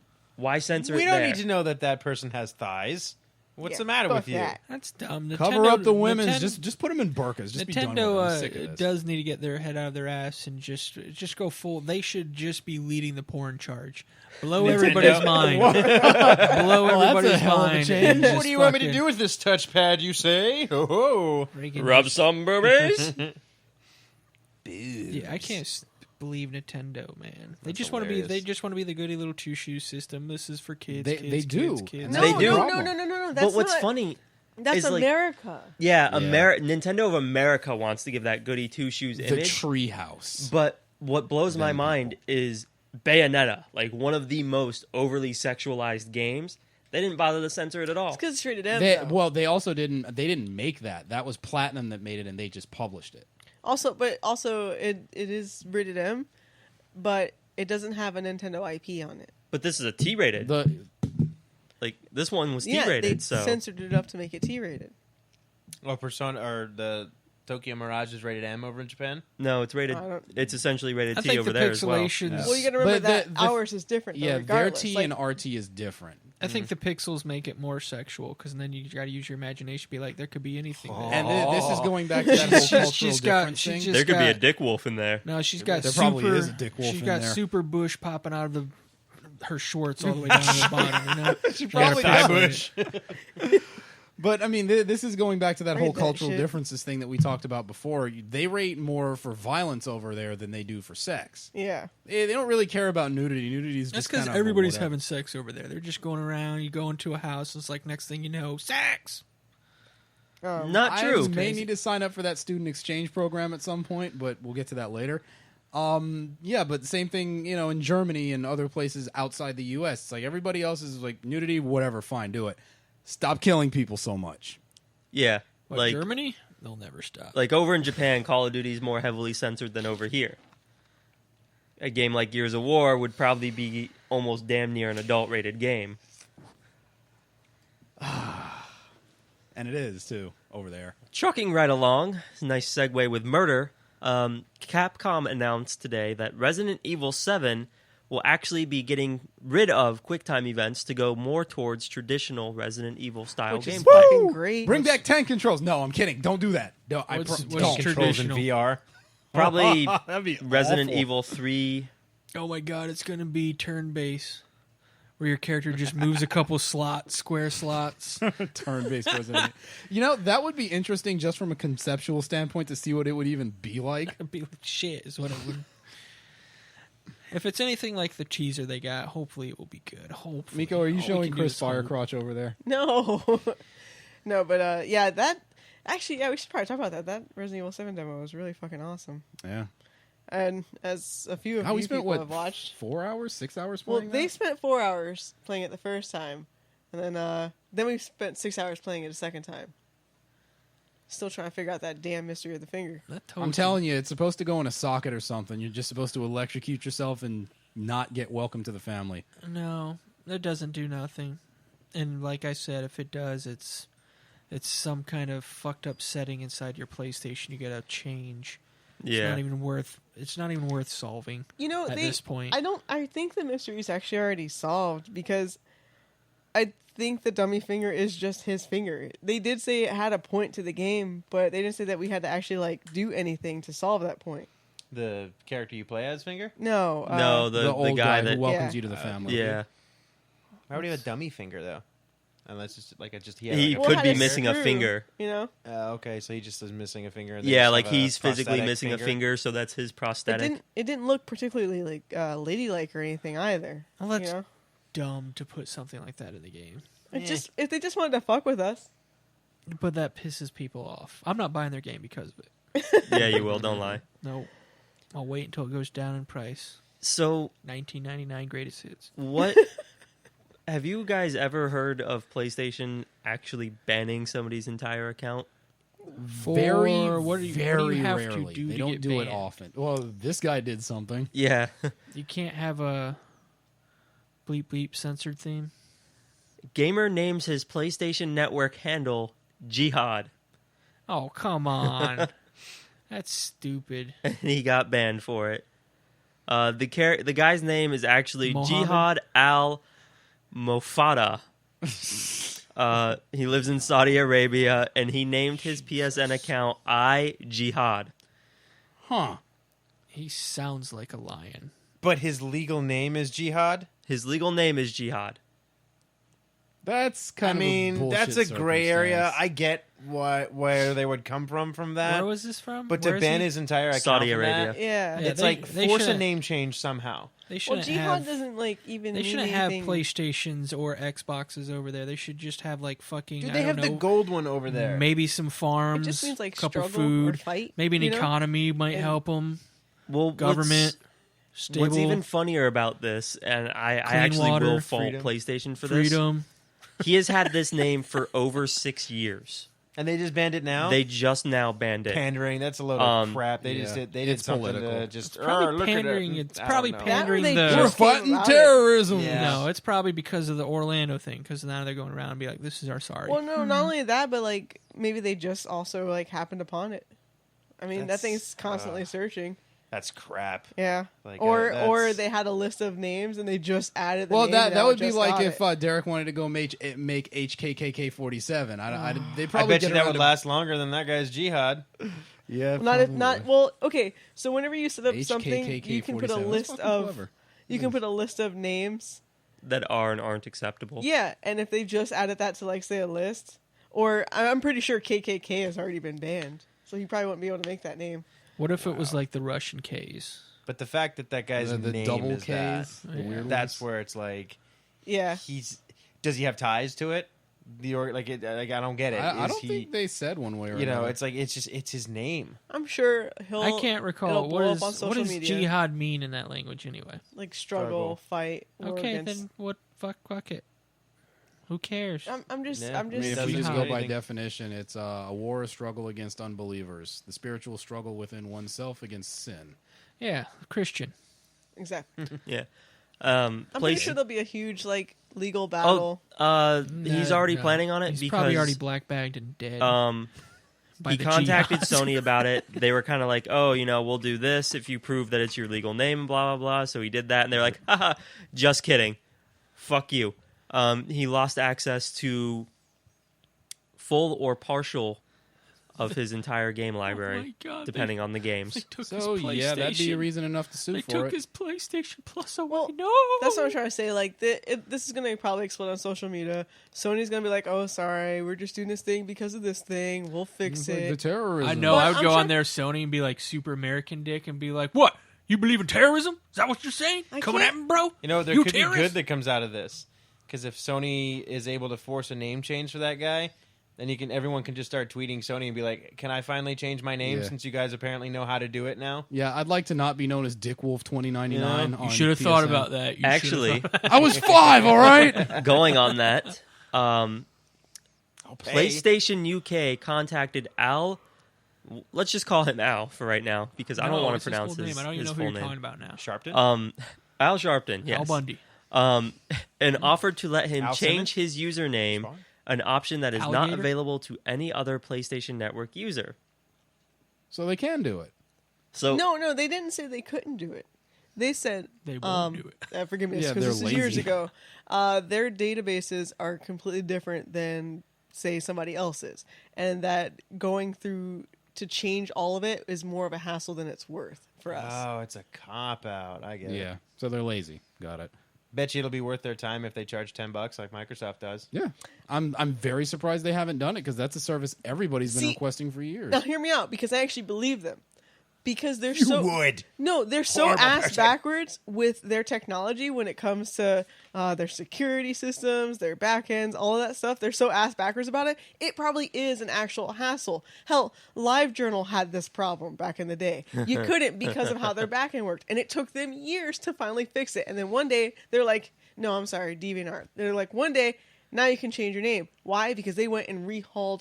Speaker 10: censor
Speaker 6: We
Speaker 10: it
Speaker 6: don't
Speaker 10: there?
Speaker 6: need to know that person has thighs. What's
Speaker 8: Yeah,
Speaker 6: the matter
Speaker 8: fuck
Speaker 6: with you?
Speaker 8: that.
Speaker 7: That's dumb.
Speaker 9: Cover
Speaker 7: Nintendo-
Speaker 9: up the women's.
Speaker 7: Nintendo-
Speaker 9: Just put them in burkas. Just be done with it.
Speaker 7: Nintendo
Speaker 9: I'm sick of this.
Speaker 7: does need to get their head out of their ass and just go full. They should just be leading the porn charge. Blow everybody's mind. Blow
Speaker 9: that's
Speaker 7: everybody's
Speaker 9: a hell of a
Speaker 7: mind.
Speaker 9: change.
Speaker 7: and
Speaker 6: What
Speaker 7: just
Speaker 6: do you want me to
Speaker 7: fucking
Speaker 6: do with this touchpad, you say? Ho ho.
Speaker 7: freaking
Speaker 10: Rub
Speaker 7: just-
Speaker 10: some boobies.
Speaker 7: Yeah, I can't believe Nintendo, man. They just want to be.
Speaker 6: hilarious.
Speaker 7: They just want to be the goody little two shoe system. This is for kids.
Speaker 9: They-
Speaker 7: kids,
Speaker 9: they do.
Speaker 7: Kids, kids.
Speaker 8: no,
Speaker 10: They do.
Speaker 8: No. That's
Speaker 10: But what's
Speaker 8: not,
Speaker 10: funny,
Speaker 8: That's
Speaker 10: is, like-
Speaker 8: America.
Speaker 10: yeah, Nintendo of America wants to give that goody two shoes
Speaker 9: The
Speaker 10: image.
Speaker 9: treehouse.
Speaker 10: But what blows my mind is Bayonetta, like one of the most overly sexualized games. They didn't bother to censor it at all.
Speaker 8: It's because it's rated M.
Speaker 9: They,
Speaker 8: though.
Speaker 9: well, they also didn't. They didn't make that. That was Platinum that made it, and they just published it.
Speaker 8: Also, it is rated M, but it doesn't have a Nintendo IP on it.
Speaker 10: But this is a T-rated. Like this one was
Speaker 8: Yeah,
Speaker 10: T-rated,
Speaker 8: they
Speaker 10: so
Speaker 8: censored it up to make it T-rated.
Speaker 6: Oh, Persona or the Tokyo Mirage is rated M over in Japan.
Speaker 10: no, it's rated.
Speaker 8: I don't-
Speaker 10: It's essentially rated
Speaker 7: I
Speaker 10: T
Speaker 7: think
Speaker 10: over
Speaker 7: the
Speaker 10: there as well.
Speaker 7: pixelations.
Speaker 8: Well, you got to remember
Speaker 9: But
Speaker 8: that
Speaker 9: the-
Speaker 8: ours is different. Though,
Speaker 9: Yeah, their
Speaker 8: regardless.
Speaker 9: T
Speaker 8: Like,
Speaker 9: and RT is different.
Speaker 7: I think the pixels make it more sexual because then you got to use your imagination. Be like, there could be anything. There.
Speaker 9: And this is going back to that whole cultural
Speaker 7: she's got-
Speaker 9: difference
Speaker 7: she
Speaker 9: thing.
Speaker 7: just-
Speaker 10: There could be a
Speaker 7: got-
Speaker 10: dick wolf in there.
Speaker 7: No, she's got
Speaker 9: There
Speaker 7: super.
Speaker 9: probably is a dick wolf
Speaker 7: She's
Speaker 9: in
Speaker 7: got
Speaker 9: there.
Speaker 7: super bush popping out of her shorts all the way down to the bottom. You know?
Speaker 9: She
Speaker 7: got a
Speaker 9: probably
Speaker 7: thigh
Speaker 9: does.
Speaker 7: bush.
Speaker 9: But I mean, this is going back to that
Speaker 8: Read
Speaker 9: whole
Speaker 8: that
Speaker 9: cultural
Speaker 8: shit.
Speaker 9: differences thing that we talked about before. They rate more for violence over there than they do for sex.
Speaker 8: Yeah.
Speaker 9: They don't really care about nudity. Nudity is
Speaker 7: That's
Speaker 9: just
Speaker 7: because
Speaker 9: kind of
Speaker 7: everybody's
Speaker 9: whatever.
Speaker 7: having sex over there. They're just going around. You go into a house, and it's like next thing you know, sex.
Speaker 10: Not
Speaker 9: I
Speaker 10: true.
Speaker 9: may need to sign up for that student exchange program at some point, but we'll get to that later. Yeah, but same thing, in Germany and other places outside the U.S. It's like everybody else is like nudity, whatever, fine, do it. Stop killing people so much.
Speaker 10: Yeah,
Speaker 7: What,
Speaker 10: like
Speaker 7: Germany? They'll never stop.
Speaker 10: like over in Japan, Call of Duty is more heavily censored than over here. A game like Gears of War would probably be almost damn near an adult-rated game.
Speaker 9: And it is, too, over there.
Speaker 10: Trucking right along, nice segue with murder. Capcom announced today that Resident Evil 7 will actually be getting rid of QuickTime events to go more towards traditional Resident Evil style
Speaker 8: Which is
Speaker 10: gameplay.
Speaker 8: fucking great.
Speaker 9: Bring back tank controls. No, I'm kidding. Don't do that. No,
Speaker 7: What's
Speaker 9: don't.
Speaker 6: Controls in
Speaker 7: traditional?
Speaker 6: VR.
Speaker 10: Probably
Speaker 9: That'd be
Speaker 10: Resident
Speaker 9: awful.
Speaker 10: Evil 3.
Speaker 7: Oh my god, it's gonna be turn-based, where your character just moves a couple square slots.
Speaker 9: Turn-based Resident Evil. That would be interesting just from a conceptual standpoint to see what it would even be like.
Speaker 7: It'd be like shit, is what it would. If it's anything like the teaser they got, hopefully it will be good. Hopefully.
Speaker 9: Miko, are you
Speaker 7: All we
Speaker 9: showing
Speaker 7: can do
Speaker 9: Chris
Speaker 7: is hope.
Speaker 9: Firecrotch over there?
Speaker 8: No. No, but yeah, that... Actually, yeah, we should probably talk about that. That Resident Evil 7 demo was really fucking awesome.
Speaker 9: Yeah.
Speaker 8: And as a few of
Speaker 9: How
Speaker 8: you
Speaker 9: we spent,
Speaker 8: people have watched...
Speaker 9: 4 hours, 6 hours
Speaker 8: Well,
Speaker 9: playing
Speaker 8: they
Speaker 9: that?
Speaker 8: spent 4 hours playing it the first time. And then we spent 6 hours playing it a second time. Still trying to figure out that damn mystery of the finger.
Speaker 9: I'm telling you, it's supposed to go in a socket or something. You're just supposed to electrocute yourself and not get welcome to the family.
Speaker 7: No, it doesn't do nothing. And like I said, if it does, it's some kind of fucked up setting inside your PlayStation. You gotta change. It's
Speaker 10: Yeah.
Speaker 7: not even worth solving. At this point,
Speaker 8: I think the mystery is actually already solved because I think the dummy finger is just his finger. They did say it had a point to the game, but they didn't say that we had to actually do anything to solve that point.
Speaker 6: The character you play as, Finger?
Speaker 8: No.
Speaker 10: No,
Speaker 9: The
Speaker 10: the
Speaker 9: old
Speaker 10: guy
Speaker 9: guy
Speaker 10: that
Speaker 9: who welcomes
Speaker 8: Yeah.
Speaker 9: you to the family.
Speaker 10: yeah.
Speaker 6: Why would he have a dummy finger, though? Unless it's like
Speaker 10: He
Speaker 6: had
Speaker 8: Well,
Speaker 10: could
Speaker 8: had
Speaker 10: be
Speaker 8: a
Speaker 10: missing a
Speaker 8: screw,
Speaker 10: finger.
Speaker 8: You know?
Speaker 6: okay, so he just is missing a finger. And they
Speaker 10: Yeah,
Speaker 6: just
Speaker 10: like
Speaker 6: have a
Speaker 10: he's physically
Speaker 6: prosthetic
Speaker 10: missing a finger, so that's his prosthetic.
Speaker 8: It didn't look particularly ladylike or anything either.
Speaker 7: well, that's
Speaker 8: you know?
Speaker 7: dumb to put something like that in the game.
Speaker 8: If they just wanted to fuck with us.
Speaker 7: But that pisses people off. I'm not buying their game because of it.
Speaker 10: Yeah, you will. Don't lie.
Speaker 7: No, I'll wait until it goes down in price.
Speaker 10: So,
Speaker 7: $19.99 greatest hits.
Speaker 10: what have you guys ever heard of PlayStation actually banning somebody's entire account?
Speaker 9: Very,
Speaker 7: what do you
Speaker 9: very
Speaker 7: have
Speaker 9: rarely.
Speaker 7: to do
Speaker 9: they
Speaker 7: to
Speaker 9: don't
Speaker 7: get
Speaker 9: do it
Speaker 7: banned?
Speaker 9: often. Well, this guy did something.
Speaker 10: Yeah.
Speaker 7: You can't have a bleep bleep censored theme.
Speaker 10: Gamer names his PlayStation Network handle Jihad,
Speaker 7: Oh, come on. That's stupid.
Speaker 10: and he got banned for it. The guy's name is actually
Speaker 7: Mohammed?
Speaker 10: Jihad Al Mofada. He lives in Saudi Arabia, and he named his PSN account Jihad.
Speaker 9: Huh.
Speaker 7: He sounds like a lion.
Speaker 6: But his legal name is Jihad?
Speaker 10: His legal name is Jihad.
Speaker 9: That's kind of a bullshit
Speaker 6: that's a gray area.
Speaker 9: circumstance.
Speaker 6: I get where they would come from that.
Speaker 7: Where was this from?
Speaker 6: But
Speaker 7: Where
Speaker 6: to
Speaker 7: is
Speaker 6: ban
Speaker 7: he?
Speaker 6: his entire account
Speaker 10: Saudi
Speaker 6: from
Speaker 10: Arabia.
Speaker 6: that,
Speaker 8: Yeah.
Speaker 7: Yeah,
Speaker 6: it's
Speaker 7: they-
Speaker 6: like
Speaker 7: they
Speaker 6: force a
Speaker 7: shouldn't-
Speaker 6: name change somehow.
Speaker 7: They
Speaker 8: Well,
Speaker 7: shouldn't
Speaker 8: Jihad
Speaker 7: have.
Speaker 8: doesn't even.
Speaker 7: They
Speaker 8: mean
Speaker 7: shouldn't have
Speaker 8: anything.
Speaker 7: PlayStations or Xboxes over there. They should just have fucking.
Speaker 6: Dude,
Speaker 7: I
Speaker 6: they
Speaker 7: don't
Speaker 6: have the
Speaker 7: know,
Speaker 6: gold one over there.
Speaker 7: maybe some farms.
Speaker 8: It just means
Speaker 7: couple
Speaker 8: struggle
Speaker 7: food,
Speaker 8: or fight.
Speaker 7: maybe an
Speaker 8: you know?
Speaker 7: economy might
Speaker 8: And-
Speaker 7: help them.
Speaker 10: Well,
Speaker 7: Government, stable,
Speaker 10: What's even funnier about this, and I
Speaker 7: Clean
Speaker 10: actually
Speaker 7: water,
Speaker 10: will fault
Speaker 6: freedom.
Speaker 10: PlayStation for
Speaker 7: freedom.
Speaker 10: this. He has had this name for over 6 years.
Speaker 6: And they just banned it now?
Speaker 10: They just now banned it.
Speaker 6: Pandering, that's a load of crap. They
Speaker 9: yeah.
Speaker 6: just did
Speaker 9: It's
Speaker 6: something
Speaker 9: political.
Speaker 6: to just
Speaker 7: Probably
Speaker 6: look at
Speaker 7: pandering.
Speaker 6: it.
Speaker 7: It's
Speaker 6: I
Speaker 7: probably
Speaker 6: don't know.
Speaker 7: pandering
Speaker 8: That or
Speaker 7: the.
Speaker 8: they
Speaker 9: We're
Speaker 8: just came
Speaker 9: fighting
Speaker 8: about it.
Speaker 9: terrorism.
Speaker 6: Yeah.
Speaker 7: No, it's probably because of the Orlando thing. Because now they're going around and be like, "This is our sorry."
Speaker 8: Well, no, not only that, but maybe they just also happened upon it. I mean, that
Speaker 6: That's,
Speaker 8: thing's constantly searching.
Speaker 6: That's crap.
Speaker 8: Yeah.
Speaker 6: Like,
Speaker 8: or
Speaker 6: that's-
Speaker 8: they had a list of names and they just added the
Speaker 9: Well,
Speaker 8: name. and
Speaker 9: that
Speaker 8: now
Speaker 9: would
Speaker 8: it
Speaker 9: be
Speaker 8: just
Speaker 9: like
Speaker 8: got
Speaker 9: if
Speaker 8: it.
Speaker 9: Derek wanted to go make HKKK47. They
Speaker 6: I
Speaker 9: probably
Speaker 6: bet you
Speaker 9: get
Speaker 6: that
Speaker 9: around
Speaker 6: would
Speaker 9: to-
Speaker 6: last longer than that guy's jihad.
Speaker 9: Yeah,
Speaker 8: Not well. Okay, so whenever you set up something, you can put a
Speaker 9: HKKK47.
Speaker 8: list
Speaker 9: That's fucking
Speaker 8: of
Speaker 9: clever.
Speaker 8: you can put a list of names.
Speaker 10: That are and aren't acceptable.
Speaker 8: Yeah, and if they just added that to like say a list, or I'm pretty sure KKK has already been banned, so he probably wouldn't be able to make that name.
Speaker 7: What if it was like the Russian K's?
Speaker 6: But the fact that that guy's
Speaker 9: The
Speaker 6: name
Speaker 9: double
Speaker 6: is that,
Speaker 9: Ks, the weird
Speaker 6: that's
Speaker 9: ones.
Speaker 6: where it's like,
Speaker 8: Yeah,
Speaker 6: does he have ties to it? Like I don't get it.
Speaker 9: I
Speaker 6: Is
Speaker 9: don't
Speaker 6: he,
Speaker 9: think they said one way or
Speaker 6: you know,
Speaker 9: another.
Speaker 6: it's like it's his name.
Speaker 8: I'm sure he'll.
Speaker 7: I can't recall
Speaker 8: it'll blow
Speaker 7: what
Speaker 8: up on
Speaker 7: is
Speaker 8: social
Speaker 7: what does
Speaker 8: media.
Speaker 7: jihad mean in that language anyway.
Speaker 8: Like struggle, fight. War
Speaker 7: Okay,
Speaker 8: against...
Speaker 7: then what? Fuck it. Who cares?
Speaker 8: I'm just.
Speaker 6: Yeah.
Speaker 8: I'm
Speaker 9: I
Speaker 8: just.
Speaker 9: mean, if
Speaker 6: Doesn't
Speaker 9: we just
Speaker 6: do
Speaker 9: go by
Speaker 6: anything.
Speaker 9: definition, it's a war, a struggle against unbelievers, the spiritual struggle within oneself against sin.
Speaker 7: Yeah, Christian.
Speaker 8: Exactly.
Speaker 10: Yeah.
Speaker 8: I'm pretty
Speaker 10: Place-
Speaker 8: sure there'll be a huge like legal
Speaker 10: Oh,
Speaker 8: battle.
Speaker 10: he's
Speaker 7: No,
Speaker 10: already
Speaker 7: no.
Speaker 10: planning on it
Speaker 7: He's
Speaker 10: because
Speaker 7: probably already black bagged and dead. By
Speaker 10: he
Speaker 7: the
Speaker 10: contacted
Speaker 7: jihad.
Speaker 10: Sony about it. They were kind of like, "Oh, we'll do this if you prove that it's your legal name," and blah blah blah. So he did that, and they're like, "Haha, just kidding, fuck you." He lost access to full or partial of his entire game library,
Speaker 7: Oh my God,
Speaker 10: depending on the games.
Speaker 7: They took
Speaker 9: So
Speaker 7: his PlayStation.
Speaker 9: yeah, that'd be a reason enough to sue
Speaker 7: They
Speaker 9: for
Speaker 7: took
Speaker 9: it.
Speaker 7: his PlayStation Plus away.
Speaker 8: Well,
Speaker 7: no,
Speaker 8: That's what I'm trying to say. Like, this is going to probably explode on social media. Sony's going to be like, oh, sorry, we're just doing this thing because of this thing. We'll fix
Speaker 9: It's like the
Speaker 8: it.
Speaker 9: terrorism.
Speaker 7: I know.
Speaker 8: But
Speaker 7: I would
Speaker 8: I'm
Speaker 7: go
Speaker 8: trying-
Speaker 7: on there, Sony, and be like super American dick, and be like, "What? You believe in terrorism? Is that what you're saying?
Speaker 8: I
Speaker 7: Coming
Speaker 8: can't-
Speaker 7: at me, bro?
Speaker 6: You know, there
Speaker 7: You
Speaker 6: could be
Speaker 7: terrorist?"
Speaker 6: good that comes out of this, because if Sony is able to force a name change for that guy, then everyone can just start tweeting Sony and be like, "Can I finally change my name
Speaker 9: Yeah.
Speaker 6: since you guys apparently know how to do it now?"
Speaker 9: Yeah, I'd like to not be known as Dick Wolf 2099.
Speaker 6: Yeah.
Speaker 9: on
Speaker 7: You should have thought
Speaker 9: PSN.
Speaker 7: about that. You
Speaker 10: Actually,
Speaker 7: should've thought-
Speaker 9: I was 5. All right.
Speaker 10: going on that,
Speaker 6: I'll pay.
Speaker 10: PlayStation UK contacted Al. Let's just call him Al for right now because I don't
Speaker 7: No,
Speaker 10: want
Speaker 7: it's
Speaker 10: to
Speaker 7: his
Speaker 10: pronounce
Speaker 7: full
Speaker 10: his,
Speaker 7: name. I don't even
Speaker 10: his
Speaker 7: know who
Speaker 10: full
Speaker 7: you're
Speaker 10: name.
Speaker 7: talking about now.
Speaker 6: Sharpton.
Speaker 10: Al Sharpton, yes.
Speaker 7: Al Bundy.
Speaker 10: And offered to let him
Speaker 6: Al
Speaker 10: change
Speaker 6: Simmons?
Speaker 10: his username, an option that is not
Speaker 7: Alligator?
Speaker 10: available to any other PlayStation Network user.
Speaker 9: So they can do it.
Speaker 10: So
Speaker 8: No, they didn't say they couldn't do it. They said
Speaker 7: They won't do it.
Speaker 8: Forgive me,
Speaker 9: Yeah,
Speaker 8: because
Speaker 9: they're
Speaker 8: this is years
Speaker 9: lazy.
Speaker 8: ago. Their databases are completely different than say somebody else's, and that going through to change all of it is more of a hassle than it's worth for us.
Speaker 6: Oh, it's a cop out. I get it.
Speaker 9: Yeah. So they're lazy. Got it.
Speaker 6: Bet you it'll be worth their time if they charge $10 like Microsoft does.
Speaker 9: Yeah. I'm very surprised they haven't done it because that's a service everybody's been
Speaker 8: See,
Speaker 9: requesting for years.
Speaker 8: Now, hear me out, because I actually believe them. Because they're
Speaker 6: You
Speaker 8: so
Speaker 6: would.
Speaker 8: no, they're so
Speaker 6: Horrible
Speaker 8: ass
Speaker 6: person.
Speaker 8: backwards with their technology when it comes to their security systems, their backends, all of that stuff. They're so ass backwards about it. It probably is an actual hassle. Hell, LiveJournal had this problem back in the day. You couldn't because of how their backend worked, and it took them years to finally fix it. And then one day they're like, "No, I'm sorry, DeviantArt." They're like, "One day now you can change your name." Why? Because they went and rehauled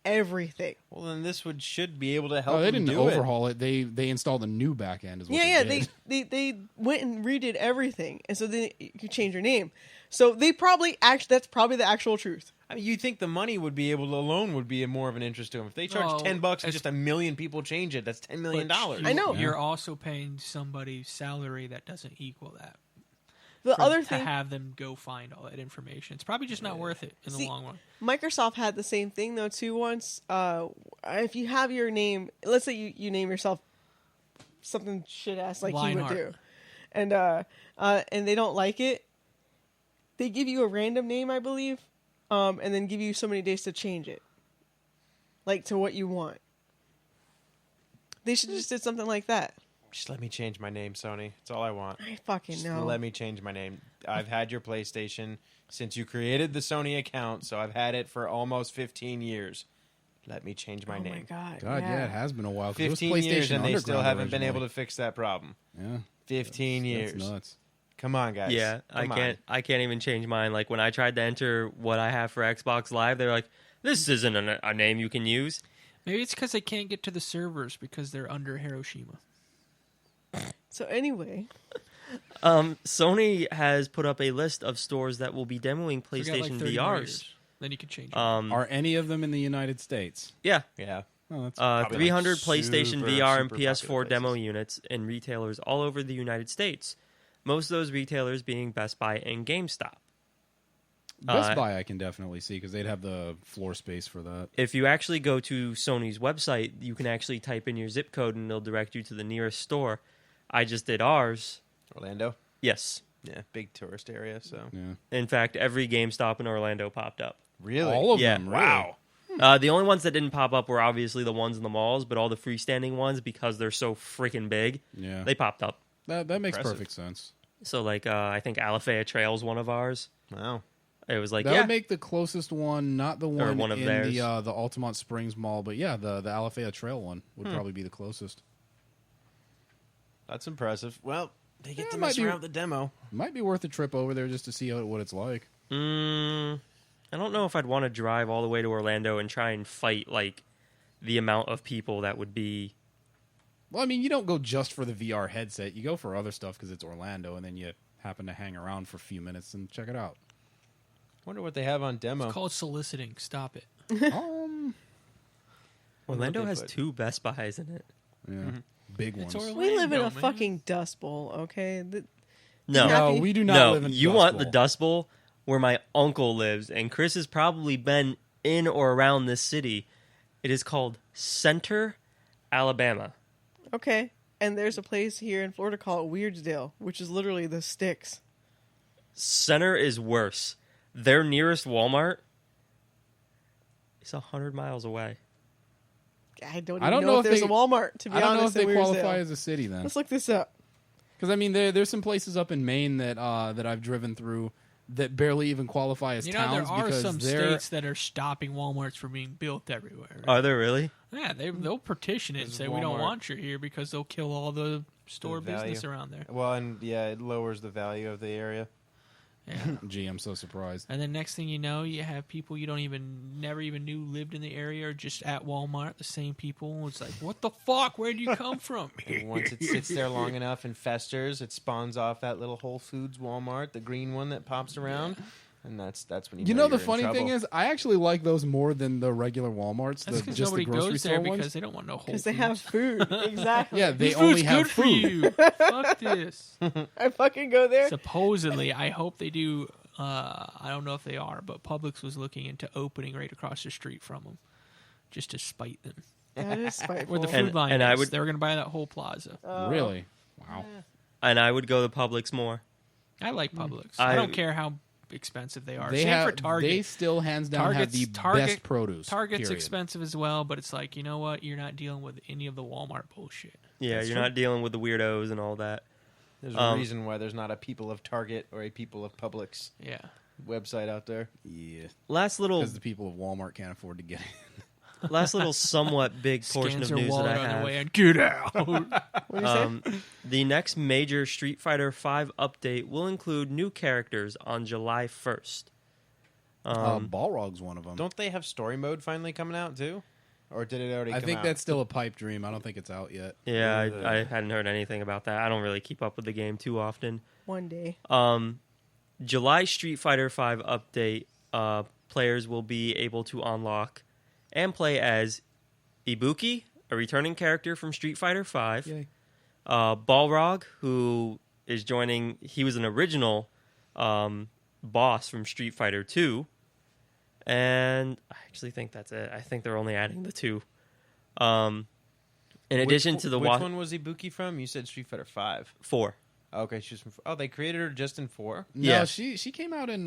Speaker 8: everything.
Speaker 6: Well, then this should be able to help
Speaker 9: Oh, they
Speaker 6: them
Speaker 9: didn't
Speaker 6: do
Speaker 9: overhaul it. They installed a new back end. Is what
Speaker 8: Yeah,
Speaker 9: they did.
Speaker 8: they went and redid everything, and so then you could change your name. So they probably that's probably the actual truth.
Speaker 6: I mean, you think the money would be able to alone would be more of an interest to them. If they charge
Speaker 7: No,
Speaker 6: $10 and
Speaker 7: it's-
Speaker 6: just 1 million people change it, that's $10 million.
Speaker 7: But
Speaker 8: I know.
Speaker 7: You're also paying somebody's salary that doesn't equal that.
Speaker 8: The other
Speaker 7: to
Speaker 8: thing,
Speaker 7: have them go find all that information. It's probably just not worth it in the
Speaker 8: See,
Speaker 7: long run.
Speaker 8: Microsoft had the same thing though too. Once, if you have your name, let's say you name yourself something shit ass like you would
Speaker 7: Lionheart.
Speaker 8: do, and they don't like it, they give you a random name, I believe, and then give you so many days to change it, like to what you want. They should just did something like that.
Speaker 6: Just let me change my name, Sony. That's all I want.
Speaker 8: I fucking
Speaker 6: Just
Speaker 8: know.
Speaker 6: let me change my name. I've had your PlayStation since you created the Sony account, so I've had it for almost 15 years. Let me change my
Speaker 8: Oh
Speaker 6: name.
Speaker 8: my god!
Speaker 9: God, yeah, it has been a while. 'cause it was
Speaker 6: 15 years
Speaker 9: PlayStation
Speaker 6: and they still
Speaker 9: Underground
Speaker 6: haven't been able
Speaker 9: originally.
Speaker 6: to fix that problem.
Speaker 9: Yeah,
Speaker 6: 15 years.
Speaker 9: That's nuts.
Speaker 6: Come on, guys.
Speaker 10: yeah,
Speaker 6: Come
Speaker 10: I can't even change mine. Like when I tried to enter what I have for Xbox Live, they're like, "This isn't a name you can use."
Speaker 7: Maybe it's because they can't get to the servers because they're under Hiroshima.
Speaker 8: So anyway,
Speaker 10: Sony has put up a list of stores that will be demoing
Speaker 7: So we got,
Speaker 10: PlayStation
Speaker 7: 30 more
Speaker 10: VRs.
Speaker 7: years. Then you can change it.
Speaker 9: Are any of them in the United States?
Speaker 10: Yeah,
Speaker 6: Yeah.
Speaker 9: Oh, that's
Speaker 10: 300
Speaker 6: like
Speaker 10: PlayStation
Speaker 6: super,
Speaker 10: VR and
Speaker 6: super
Speaker 10: PS4
Speaker 6: popular
Speaker 10: demo
Speaker 6: places.
Speaker 10: units in retailers all over the United States. Most of those retailers being Best Buy and GameStop.
Speaker 9: Best Buy I can definitely see because they'd have the floor space for that.
Speaker 10: If you actually go to Sony's website, you can actually type in your zip code and they'll direct you to the nearest store. I just did ours.
Speaker 6: Orlando.
Speaker 10: Yes.
Speaker 6: Yeah, big tourist area. So
Speaker 9: Yeah.
Speaker 10: In fact, every GameStop in Orlando popped up.
Speaker 6: really,
Speaker 9: All of
Speaker 10: Yeah.
Speaker 9: them.
Speaker 6: wow.
Speaker 10: The only ones that didn't pop up were obviously the ones in the malls, but all the freestanding ones, because they're so freaking big,
Speaker 9: Yeah.
Speaker 10: they popped up.
Speaker 9: That makes
Speaker 6: Impressive.
Speaker 9: perfect sense.
Speaker 10: So, like, I think Alafaya Trail's one of ours.
Speaker 6: Wow.
Speaker 10: It was like,
Speaker 9: That
Speaker 10: yeah,
Speaker 9: would make the closest one, not the one,
Speaker 10: one of
Speaker 9: in
Speaker 10: theirs.
Speaker 9: the Altamont Springs Mall, but yeah, the Alafaya Trail one would probably be the closest.
Speaker 6: That's impressive. Well, they get
Speaker 9: Yeah,
Speaker 6: to
Speaker 9: it
Speaker 6: mess
Speaker 9: might be-
Speaker 6: around with the demo.
Speaker 9: Might be worth a trip over there just to see what it's like.
Speaker 10: I don't know if I'd want to drive all the way to Orlando and try and fight, like, the amount of people that would be.
Speaker 9: Well, I mean, you don't go just for the VR headset. You go for other stuff because it's Orlando, and then you happen to hang around for a few minutes and check it out.
Speaker 6: Wonder what they have on demo.
Speaker 7: It's called soliciting. Stop it.
Speaker 10: Orlando
Speaker 6: they
Speaker 10: has
Speaker 6: put.
Speaker 10: 2 Best Buys in it.
Speaker 9: Yeah, big
Speaker 7: It's
Speaker 9: ones.
Speaker 7: Orlando.
Speaker 8: We live in a
Speaker 7: man.
Speaker 8: fucking dust bowl, okay?
Speaker 10: No,
Speaker 9: No,
Speaker 8: Happy-
Speaker 9: we do not
Speaker 10: no,
Speaker 9: live in
Speaker 10: you
Speaker 9: Dust
Speaker 10: want the
Speaker 9: Bowl.
Speaker 10: Dust Bowl where my uncle lives, and Chris has probably been in or around this city. It is called Center, Alabama.
Speaker 8: Okay. And there's a place here in Florida called Weirdsdale, which is literally the sticks.
Speaker 10: Center is worse. Their nearest Walmart is 100 miles away.
Speaker 8: I don't
Speaker 9: I
Speaker 8: even
Speaker 9: don't
Speaker 8: know
Speaker 9: know
Speaker 8: if
Speaker 9: if
Speaker 8: there's
Speaker 9: they-
Speaker 8: a Walmart, to be
Speaker 9: I don't
Speaker 8: honest.
Speaker 9: know if they
Speaker 8: in Weirdsdale.
Speaker 9: qualify as a city then.
Speaker 8: Let's look this up.
Speaker 9: Because I mean, there's some places up in Maine that I've driven through that barely even qualify as
Speaker 7: You know,
Speaker 9: towns
Speaker 7: there are
Speaker 9: because
Speaker 7: some
Speaker 9: they're
Speaker 7: states that are stopping Walmarts from being built everywhere.
Speaker 10: Are there really?
Speaker 7: Yeah, they'll petition it and
Speaker 6: Is
Speaker 7: say we don't
Speaker 6: Walmart-
Speaker 7: want you here because they'll kill all the store
Speaker 6: The value.
Speaker 7: business around there.
Speaker 6: Well, and yeah, it lowers the value of the area.
Speaker 7: Yeah.
Speaker 9: Gee, I'm so surprised.
Speaker 7: And then next thing you know, you have people you never even knew lived in the area or just at Walmart, the same people. It's like, what the fuck? Where did you come from?
Speaker 6: And once it sits there long enough and festers, it spawns off that little Whole Foods Walmart, the green one that pops around, and that's when
Speaker 9: You know, the
Speaker 6: you're in
Speaker 9: funny
Speaker 6: trouble.
Speaker 9: thing is, I actually like those more than the regular Walmarts.
Speaker 7: That's
Speaker 9: the,
Speaker 7: because
Speaker 9: just the
Speaker 7: nobody
Speaker 9: grocery
Speaker 7: goes
Speaker 9: store
Speaker 7: there
Speaker 9: ones.
Speaker 7: because they don't want no Whole
Speaker 8: Because they
Speaker 7: Foods.
Speaker 8: have food. Exactly.
Speaker 9: Yeah, they
Speaker 7: This
Speaker 9: only
Speaker 7: food's
Speaker 9: have
Speaker 7: good for
Speaker 9: food.
Speaker 7: you. Fuck this.
Speaker 8: I fucking go there.
Speaker 7: Supposedly, I hope they do. I don't know if they are, but Publix was looking into opening right across the street from them, just to spite them.
Speaker 8: That is spiteful.
Speaker 7: Where the
Speaker 10: And-
Speaker 7: food line
Speaker 10: and
Speaker 7: is.
Speaker 10: I would-
Speaker 7: They were going to buy that whole plaza.
Speaker 9: Really? Wow.
Speaker 10: And I would go to Publix more.
Speaker 7: I like Publix.
Speaker 10: I-
Speaker 7: I don't care how expensive they are.
Speaker 9: They
Speaker 7: Same
Speaker 9: have
Speaker 7: for Target.
Speaker 9: They still hands down have the best produce.
Speaker 7: Target's
Speaker 9: period.
Speaker 7: expensive as well, but it's like, you know what? You're not dealing with any of the Walmart bullshit.
Speaker 10: Yeah,
Speaker 6: That's
Speaker 10: you're
Speaker 6: true.
Speaker 10: not dealing with the weirdos and all that.
Speaker 6: There's a reason why there's not a People of Target or a People of Publix
Speaker 7: Yeah.
Speaker 6: website out there.
Speaker 9: Yeah,
Speaker 10: Last little,
Speaker 9: because the people of Walmart can't afford to get it.
Speaker 10: last little, somewhat big portion
Speaker 7: Scans
Speaker 10: of
Speaker 7: their
Speaker 10: news that
Speaker 7: wallet
Speaker 10: I
Speaker 7: on the way
Speaker 10: have.
Speaker 7: and get out.
Speaker 8: What do you say?
Speaker 10: The next major Street Fighter V update will include new characters on July 1st.
Speaker 9: Balrog's one of them.
Speaker 6: Don't they have story mode finally coming out too? Or did it already
Speaker 9: I
Speaker 6: come
Speaker 9: think
Speaker 6: out?
Speaker 9: that's still a pipe dream. I don't think it's out yet.
Speaker 10: Yeah, I hadn't heard anything about that. I don't really keep up with the game too often.
Speaker 8: One day.
Speaker 10: July Street Fighter V update, players will be able to unlock and play as Ibuki, a returning character from Street Fighter V.
Speaker 9: Yay.
Speaker 10: Balrog, who is joining. He was an original boss from Street Fighter 2. And I actually think that's it. I think they're only adding the 2. In addition to the
Speaker 6: which one was Ibuki from? You said Street Fighter 5.
Speaker 10: 4.
Speaker 6: Okay, she's from. Oh, they created her just in 4.
Speaker 9: No,
Speaker 10: Yeah.
Speaker 9: she came out in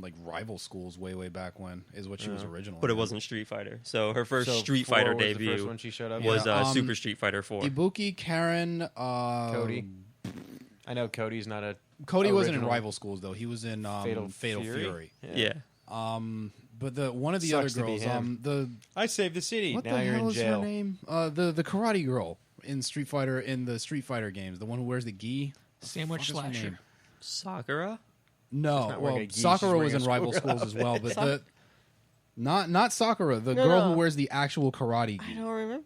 Speaker 9: like rival schools way back when is what she was originally.
Speaker 10: But it
Speaker 9: in.
Speaker 10: wasn't Street Fighter. So her first
Speaker 6: So
Speaker 10: Street
Speaker 6: 4
Speaker 10: Fighter
Speaker 6: was the
Speaker 10: debut
Speaker 6: first one she showed up.
Speaker 10: was
Speaker 9: Yeah,
Speaker 10: Super Street Fighter 4.
Speaker 9: Ibuki, Karen,
Speaker 6: Cody. I know Cody's not a.
Speaker 9: Cody wasn't in
Speaker 6: original.
Speaker 9: rival schools though. He was in Fatal Fury.
Speaker 10: Yeah.
Speaker 9: But the one of the
Speaker 6: Sucks to
Speaker 9: other
Speaker 6: be
Speaker 9: girls,
Speaker 6: him.
Speaker 9: the
Speaker 6: I saved the city.
Speaker 9: what
Speaker 6: now
Speaker 9: the
Speaker 6: you're
Speaker 9: hell
Speaker 6: in
Speaker 9: is
Speaker 6: jail.
Speaker 9: her name? The karate girl in Street Fighter the Street Fighter games, the one who wears the gi.
Speaker 7: Sandwich
Speaker 9: What is her
Speaker 7: slasher.
Speaker 9: name?
Speaker 10: Sakura?
Speaker 9: No,
Speaker 6: not wearing
Speaker 9: well,
Speaker 6: a gi, she's
Speaker 9: Sakura was
Speaker 6: wearing
Speaker 9: in
Speaker 6: a
Speaker 9: rival
Speaker 6: school
Speaker 9: schools as well, but the not Sakura, the
Speaker 8: No,
Speaker 9: girl
Speaker 8: no.
Speaker 9: who wears the actual karate
Speaker 8: I
Speaker 9: gi.
Speaker 8: don't remember.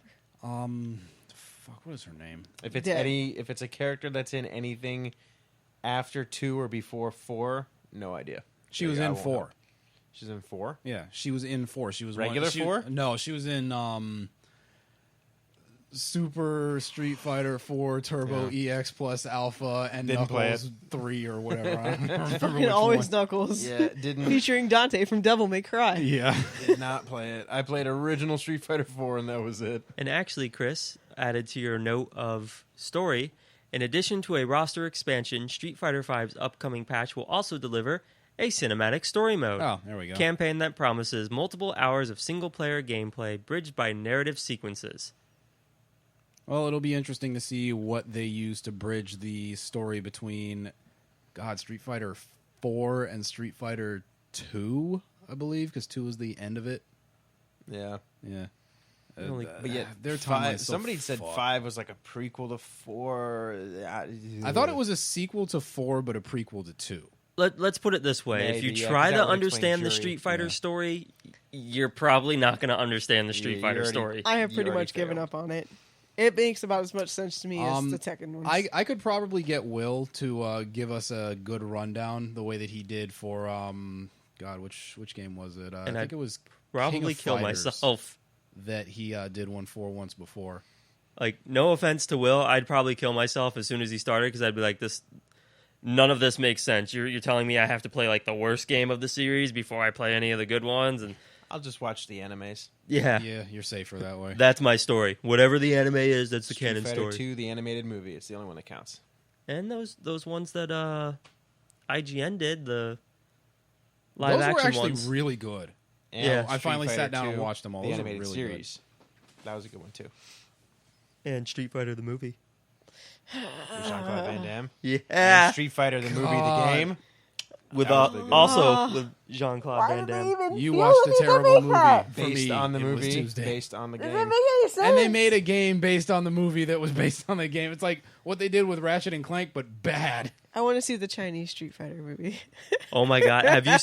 Speaker 9: Fuck, what is her name?
Speaker 6: If it's
Speaker 8: Dead.
Speaker 6: if it's a character that's in anything after 2 or before 4, no idea.
Speaker 9: She was
Speaker 6: I
Speaker 9: in
Speaker 6: won't
Speaker 9: 4.
Speaker 6: know. She's in 4.
Speaker 9: Yeah, she was in 4. She was
Speaker 6: Regular 4?
Speaker 9: No, she was in Super Street Fighter 4 Turbo EX Plus Alpha and
Speaker 6: Didn't play
Speaker 9: Knuckles 3 or whatever. I don't remember
Speaker 8: Fucking
Speaker 9: which
Speaker 8: always
Speaker 9: one.
Speaker 8: Knuckles.
Speaker 6: Yeah, didn't
Speaker 8: Featuring Dante from Devil May Cry.
Speaker 9: Yeah.
Speaker 6: did not play it. I played original Street Fighter 4 and that was it.
Speaker 10: And actually, Chris, added to your note of story, in addition to a roster expansion, Street Fighter V's upcoming patch will also deliver a cinematic story mode.
Speaker 9: Oh, there we go.
Speaker 10: Campaign that promises multiple hours of single-player gameplay bridged by narrative sequences.
Speaker 9: Well, it'll be interesting to see what they use to bridge the story between, Street Fighter 4 and Street Fighter 2, I believe, because 2 was the end of it.
Speaker 6: Yeah.
Speaker 9: Yeah.
Speaker 6: But yet,
Speaker 9: their
Speaker 6: five,
Speaker 9: timeline's so
Speaker 6: somebody said
Speaker 9: fucked.
Speaker 6: 5 was like a prequel to 4.
Speaker 9: I thought it was a sequel to 4, but a prequel to 2.
Speaker 10: Let's put it this way. If
Speaker 6: Maybe,
Speaker 10: you
Speaker 6: yeah,
Speaker 10: try
Speaker 6: 'cause that
Speaker 10: to
Speaker 6: would
Speaker 10: understand the
Speaker 6: explain
Speaker 10: Street
Speaker 6: Jury.
Speaker 10: Fighter
Speaker 9: Yeah.
Speaker 10: story, you're probably not going to understand the Street
Speaker 6: you
Speaker 10: Fighter
Speaker 6: already-
Speaker 10: story.
Speaker 8: I have
Speaker 6: You
Speaker 8: pretty
Speaker 6: already
Speaker 8: much given
Speaker 6: failed.
Speaker 8: up on it. It makes about as much sense to me as the Tekken ones.
Speaker 9: I could probably get Will to give us a good rundown the way that he did for which game was it? I
Speaker 10: And
Speaker 9: think
Speaker 10: I'd
Speaker 9: it was
Speaker 10: Probably
Speaker 9: King of
Speaker 10: kill
Speaker 9: Fighters
Speaker 10: myself.
Speaker 9: that he did one for once before.
Speaker 10: Like, no offense to Will, I'd probably kill myself as soon as he started because I'd be like, none of this makes sense. You're telling me I have to play like the worst game of the series before I play any of the good ones, and
Speaker 6: I'll just watch the animes.
Speaker 10: yeah,
Speaker 9: Yeah, you're safer that way.
Speaker 10: that's my story. Whatever the anime is, that's the
Speaker 6: Street
Speaker 10: canon
Speaker 6: Fighter
Speaker 10: story.
Speaker 6: 2, the animated movie. It's the only one that counts.
Speaker 10: And those ones that IGN did, the live
Speaker 9: Those were
Speaker 10: action
Speaker 9: actually
Speaker 10: ones.
Speaker 9: really good.
Speaker 6: And
Speaker 10: Yeah.
Speaker 9: I
Speaker 6: Street
Speaker 9: finally
Speaker 6: Fighter
Speaker 9: sat down and
Speaker 6: 2,
Speaker 9: watched them all.
Speaker 6: The
Speaker 9: Those were
Speaker 6: animated
Speaker 9: really
Speaker 6: series. That was a good one too.
Speaker 10: And Street Fighter the movie.
Speaker 6: With Jean-Claude Van Damme.
Speaker 10: Yeah,
Speaker 6: And Street Fighter the movie, the
Speaker 9: God.
Speaker 6: game.
Speaker 10: with
Speaker 6: That was the good
Speaker 10: also with Jean-Claude Van Damme.
Speaker 9: good. You watched a terrible movie. For
Speaker 6: Based
Speaker 9: me,
Speaker 6: on the
Speaker 9: it was
Speaker 6: movie,
Speaker 9: Tuesday.
Speaker 6: based on the game.
Speaker 9: And they made a game based on the movie that was based on the game. It's like what they did with Ratchet and Clank, but bad.
Speaker 8: I want to see the Chinese Street Fighter movie.
Speaker 10: Oh my god, have you?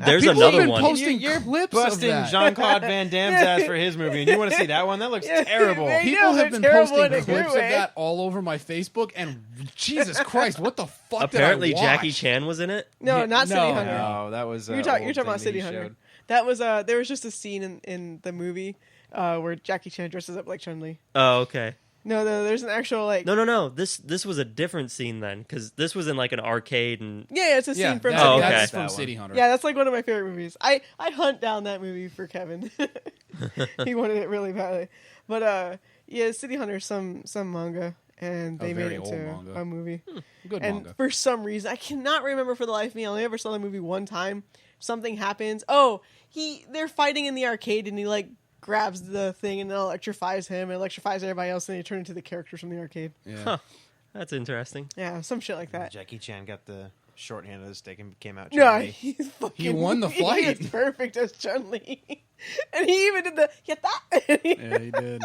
Speaker 10: There's
Speaker 9: People have
Speaker 10: another
Speaker 9: been
Speaker 10: one.
Speaker 9: posting
Speaker 6: You're
Speaker 9: clips
Speaker 6: busting
Speaker 9: of that.
Speaker 6: Jean-Claude Van Damme's ass for his movie, and you want to see that one? That looks terrible.
Speaker 8: They
Speaker 9: People
Speaker 8: know
Speaker 9: have
Speaker 8: they're
Speaker 9: been
Speaker 8: terrible
Speaker 9: posting
Speaker 8: in a good
Speaker 9: clips of
Speaker 8: way.
Speaker 9: that all over my Facebook, and Jesus Christ, what the fuck
Speaker 10: Apparently,
Speaker 9: did I
Speaker 10: Jackie
Speaker 9: watch?
Speaker 10: Chan was in it.
Speaker 8: No,
Speaker 9: Yeah,
Speaker 8: not City
Speaker 9: no.
Speaker 8: Hunter.
Speaker 6: No, that was
Speaker 8: You're talking about City Hunter. That was there was just a scene in the movie where Jackie Chan dresses up like Chun-Li.
Speaker 10: Oh, okay.
Speaker 8: No, there's an actual like
Speaker 10: No. This was a different scene then, because this was in like an arcade and
Speaker 8: yeah, it's a scene
Speaker 9: Yeah,
Speaker 8: from
Speaker 9: that-
Speaker 10: Oh,
Speaker 8: City
Speaker 10: okay.
Speaker 9: that's
Speaker 8: Hunter.
Speaker 9: from City Hunter.
Speaker 8: Yeah, that's like one of my favorite movies. I hunt down that movie for Kevin. He wanted it really badly. But yeah, City Hunter some manga and they made
Speaker 9: very
Speaker 8: it
Speaker 9: old
Speaker 8: into
Speaker 9: manga.
Speaker 8: a movie.
Speaker 9: Good
Speaker 8: And
Speaker 9: manga.
Speaker 8: for some reason, I cannot remember for the life of me. I only ever saw the movie one time. Something happens. Oh, they're fighting in the arcade, and he like grabs the thing and it electrifies him, and electrifies everybody else, and they turn into the characters from the arcade.
Speaker 9: Yeah.
Speaker 10: that's interesting.
Speaker 8: Yeah, some shit like that.
Speaker 6: Jackie Chan got the shorthand of the stick and came out.
Speaker 8: No,
Speaker 6: Chun-Li.
Speaker 8: he's fucking.
Speaker 9: He won the
Speaker 8: He
Speaker 9: fight.
Speaker 8: is perfect as Chun Li, and he even did the get that,
Speaker 9: Yeah, he did.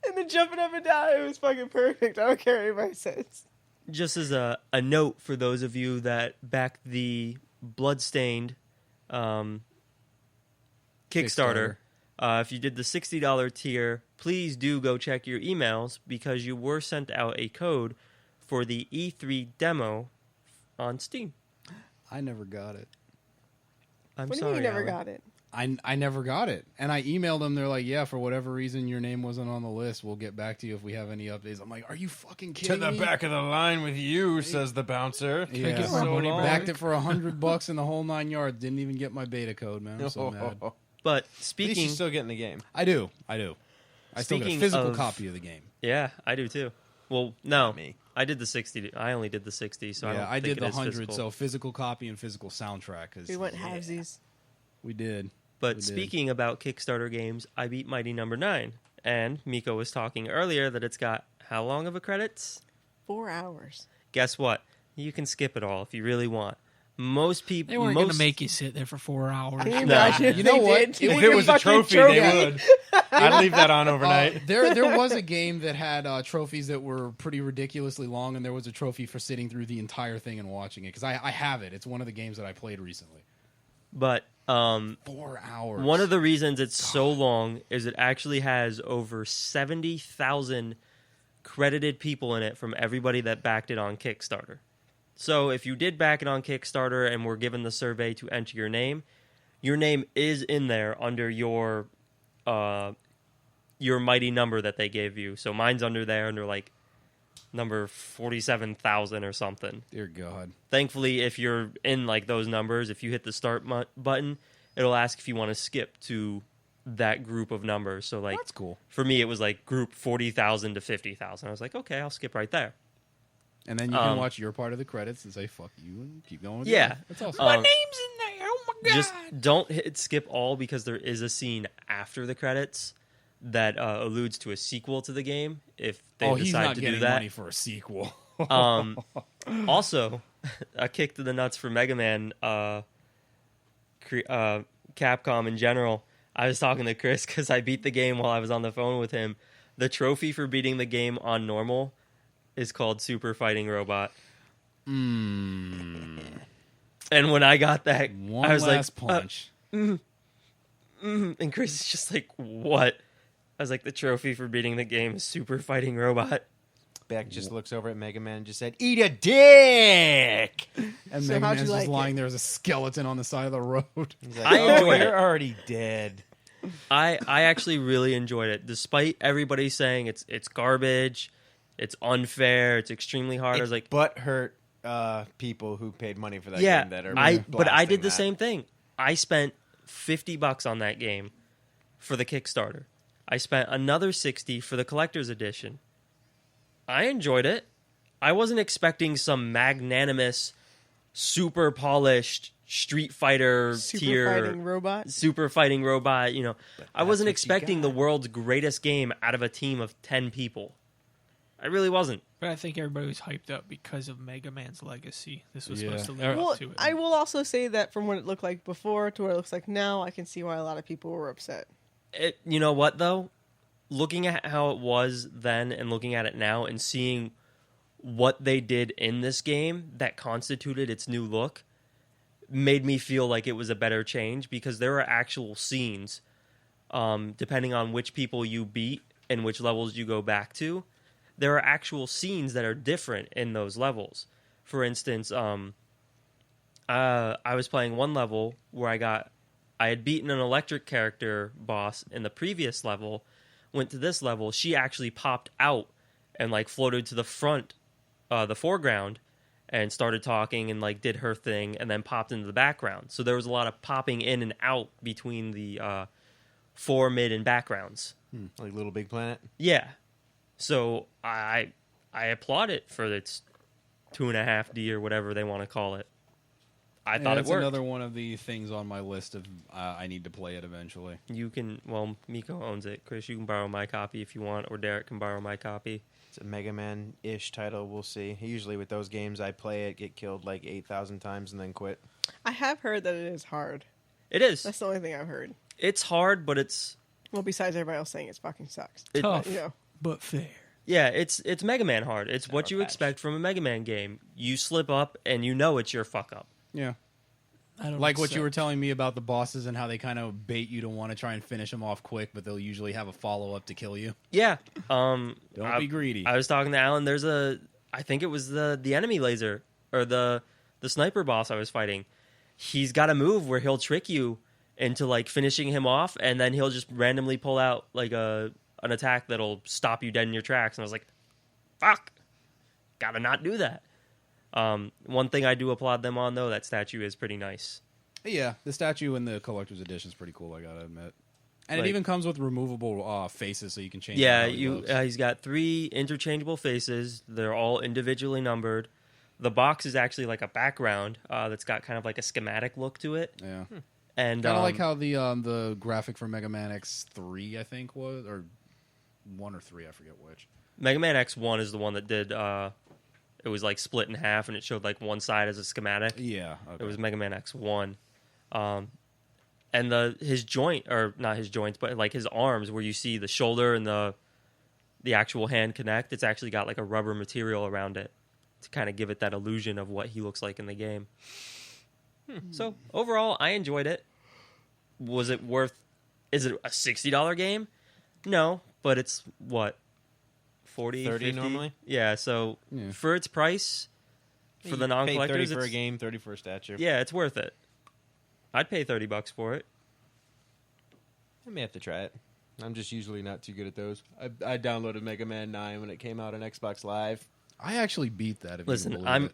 Speaker 8: and then jumping up and down. It was fucking perfect. I don't care what anybody says.
Speaker 10: Just as a note for those of you that backed the Bloodstained Kickstarter, if you did the $60 tier, please do go check your emails because you were sent out a code for the E3 demo on Steam.
Speaker 9: I never got it.
Speaker 10: I'm
Speaker 8: What do you
Speaker 10: sorry,
Speaker 8: mean you never
Speaker 10: Alan.
Speaker 8: got it?
Speaker 9: I never got it. And I emailed them. They're like, yeah, for whatever reason, your name wasn't on the list. We'll get back to you if we have any updates. I'm like, are you fucking
Speaker 6: To
Speaker 9: kidding
Speaker 6: the
Speaker 9: me?
Speaker 6: back of the line with you, says the bouncer.
Speaker 9: Yeah.
Speaker 6: Get my money back.
Speaker 9: Backed it for $100 in the whole 9 yards. Didn't even get my beta code, man. I'm so mad.
Speaker 10: But
Speaker 6: At least
Speaker 10: speaking,
Speaker 6: you still get in the game.
Speaker 9: I do. I still get a
Speaker 10: Speaking
Speaker 9: physical
Speaker 10: of-
Speaker 9: copy of the game.
Speaker 10: yeah, I do too. Well, no,
Speaker 6: me.
Speaker 10: I did the 60. I only did the 60, so I don't
Speaker 9: Yeah, I
Speaker 10: think
Speaker 9: did
Speaker 10: it
Speaker 9: the
Speaker 10: is
Speaker 9: 100,
Speaker 10: physical.
Speaker 9: so physical copy and physical soundtrack. 'Cause,
Speaker 8: We went
Speaker 9: yeah,
Speaker 8: halvesies.
Speaker 9: We did.
Speaker 10: But
Speaker 9: We did.
Speaker 10: speaking about Kickstarter games, I beat Mighty Number 9, and Miko was talking earlier that it's got how long of a credits?
Speaker 8: 4 hours.
Speaker 10: Guess what? You can skip it all if you really want. Most people,
Speaker 7: They weren't going to make you sit there for 4 hours.
Speaker 8: Can you
Speaker 10: No.
Speaker 8: imagine if
Speaker 9: You know
Speaker 8: they
Speaker 9: what?
Speaker 8: did?
Speaker 9: If
Speaker 8: Make
Speaker 6: it
Speaker 8: a
Speaker 6: was a
Speaker 8: fucking
Speaker 6: trophy, they would. I'd leave that on overnight.
Speaker 9: There was a game that had trophies that were pretty ridiculously long, and there was a trophy for sitting through the entire thing and watching it. Because I have it. It's one of the games that I played recently.
Speaker 10: But
Speaker 9: 4 hours.
Speaker 10: one of the reasons it's so long is it actually has over 70,000 credited people in it from everybody that backed it on Kickstarter. So if you did back it on Kickstarter and were given the survey to enter your name is in there under your your mighty number that they gave you. So mine's under there, under like number 47,000 or something.
Speaker 9: Dear God.
Speaker 10: Thankfully, if you're in like those numbers, if you hit the start button, it'll ask if you want to skip to that group of numbers. So like,
Speaker 9: That's cool.
Speaker 10: For me, it was like group 40,000 to 50,000. I was like, okay, I'll skip right there.
Speaker 9: And then you can watch your part of the credits and say, fuck you, and keep going with
Speaker 10: Yeah.
Speaker 9: That's awesome.
Speaker 7: My name's in there. Oh my god!
Speaker 10: Just don't hit skip all, because there is a scene after the credits that alludes to a sequel to the game if they
Speaker 9: he's
Speaker 10: decide
Speaker 9: not
Speaker 10: to
Speaker 9: getting
Speaker 10: do that.
Speaker 9: money for a sequel.
Speaker 10: Also, a kick to the nuts for Mega Man, Capcom in general. I was talking to Chris because I beat the game while I was on the phone with him. The trophy for beating the game on normal is called Super Fighting Robot. And when I got that,
Speaker 9: One
Speaker 10: I was
Speaker 9: last
Speaker 10: like,
Speaker 9: punch.
Speaker 10: and Chris is just like, what? I was like, the trophy for beating the game is Super Fighting Robot.
Speaker 6: Beck just looks over at Mega Man and just said, "Eat a dick!"
Speaker 9: And
Speaker 8: So
Speaker 9: Mega
Speaker 8: how'd
Speaker 9: Man's
Speaker 8: you
Speaker 9: just
Speaker 8: like
Speaker 9: lying
Speaker 8: it?
Speaker 9: there as a skeleton on the side of the road.
Speaker 6: He's like,
Speaker 10: I enjoyed
Speaker 6: you're
Speaker 10: it.
Speaker 6: already dead.
Speaker 10: I actually really enjoyed it, despite everybody saying it's garbage, it's unfair, it's extremely hard. I was like,
Speaker 6: butt hurt people who paid money for that
Speaker 10: yeah,
Speaker 6: game that are
Speaker 10: but I
Speaker 6: blasting
Speaker 10: did the
Speaker 6: that.
Speaker 10: same thing. I spent $50 on that game for the Kickstarter. I spent another $60 for the collector's edition. I enjoyed it. I wasn't expecting some magnanimous, super polished Street Fighter tier
Speaker 8: Super fighting robot.
Speaker 10: You know, I
Speaker 6: that's
Speaker 10: wasn't
Speaker 6: what you
Speaker 10: expecting the
Speaker 6: got.
Speaker 10: world's greatest game out of a team of 10 people. I really wasn't.
Speaker 7: But I think everybody was hyped up because of Mega Man's legacy. This was
Speaker 9: Yeah.
Speaker 7: supposed to live
Speaker 8: Well,
Speaker 7: up to it.
Speaker 8: I will also say that from what it looked like before to what it looks like now, I can see why a lot of people were upset.
Speaker 10: You know what, though? Looking at how it was then and looking at it now and seeing what they did in this game that constituted its new look made me feel like it was a better change, because there are actual scenes, depending on which people you beat and which levels you go back to, there are actual scenes that are different in those levels. For instance, I was playing one level where I had beaten an electric character boss in the previous level, went to this level, she actually popped out and like floated to the front, the foreground, and started talking and like did her thing, and then popped into the background. So there was a lot of popping in and out between the fore, mid, and backgrounds.
Speaker 6: Like Little Big Planet.
Speaker 10: Yeah. So I applaud it for its 2.5D or whatever they want to call it. I thought it
Speaker 9: That's
Speaker 10: worked.
Speaker 9: another one of the things on my list of I need to play it eventually.
Speaker 10: You can, well, Miko owns it. Chris, you can borrow my copy if you want, or Derek can borrow my copy.
Speaker 6: It's a Mega Man-ish title. We'll see. Usually with those games, I play it, get killed like 8,000 times, and then quit.
Speaker 8: I have heard that it is hard.
Speaker 10: It is.
Speaker 8: That's the only thing I've heard.
Speaker 10: It's hard, but it's
Speaker 8: Well, besides everybody else saying it fucking sucks.
Speaker 7: Tough,
Speaker 8: You know.
Speaker 7: but fair.
Speaker 10: yeah, it's Mega Man hard. It's what you
Speaker 6: patch.
Speaker 10: expect from a Mega Man game. You slip up, and you know it's your fuck up.
Speaker 9: Yeah.
Speaker 7: I don't
Speaker 9: Like what you were
Speaker 7: accept.
Speaker 9: telling me about the bosses and how they kind of bait you to want to try and finish them off quick, but they'll usually have a follow-up to kill you.
Speaker 10: Yeah.
Speaker 9: Don't be greedy.
Speaker 10: I was talking to Alan. There's I think it was the enemy laser or the sniper boss I was fighting. He's got a move where he'll trick you into like finishing him off, and then he'll just randomly pull out like an attack that'll stop you dead in your tracks. And I was like, fuck, gotta not do that. One thing I do applaud them on, though, that statue is pretty nice.
Speaker 9: Yeah, the statue in the collector's edition is pretty cool, I gotta admit. And
Speaker 10: Like-
Speaker 9: it even comes with removable faces, so you can change.
Speaker 10: Yeah,
Speaker 9: how he looks.
Speaker 10: he's got 3 interchangeable faces. They're all individually numbered. The box is actually like a background that's got kind of like a schematic look to it.
Speaker 9: Yeah.
Speaker 10: And
Speaker 9: Kind of like how the graphic for Mega Man X3, I think, was, or 1 or 3, I forget which.
Speaker 10: Mega Man X1 is the one that did. It was like split in half, and it showed like one side as a schematic.
Speaker 9: Yeah, okay.
Speaker 10: It was Mega Man X1, and his joint, or not his joints, but like his arms, where you see the shoulder and the actual hand connect. It's actually got like a rubber material around it to kind of give it that illusion of what he looks like in the game. So overall, I enjoyed it. Was it worth? Is it a $60 game? No, but it's what 40,
Speaker 6: 30
Speaker 10: 50?
Speaker 6: normally?
Speaker 10: Yeah, so
Speaker 9: Yeah.
Speaker 10: for its price, for
Speaker 6: You
Speaker 10: the
Speaker 6: pay
Speaker 10: non-collectors,
Speaker 6: 30 for a
Speaker 10: it's-
Speaker 6: game, 30 for a statue.
Speaker 10: yeah, it's worth it. I'd pay $30 for it.
Speaker 6: I may have to try it. I'm just usually not too good at those. I downloaded Mega Man 9 when it came out on Xbox Live.
Speaker 9: I actually beat that. If
Speaker 10: Listen,
Speaker 9: you can believe it.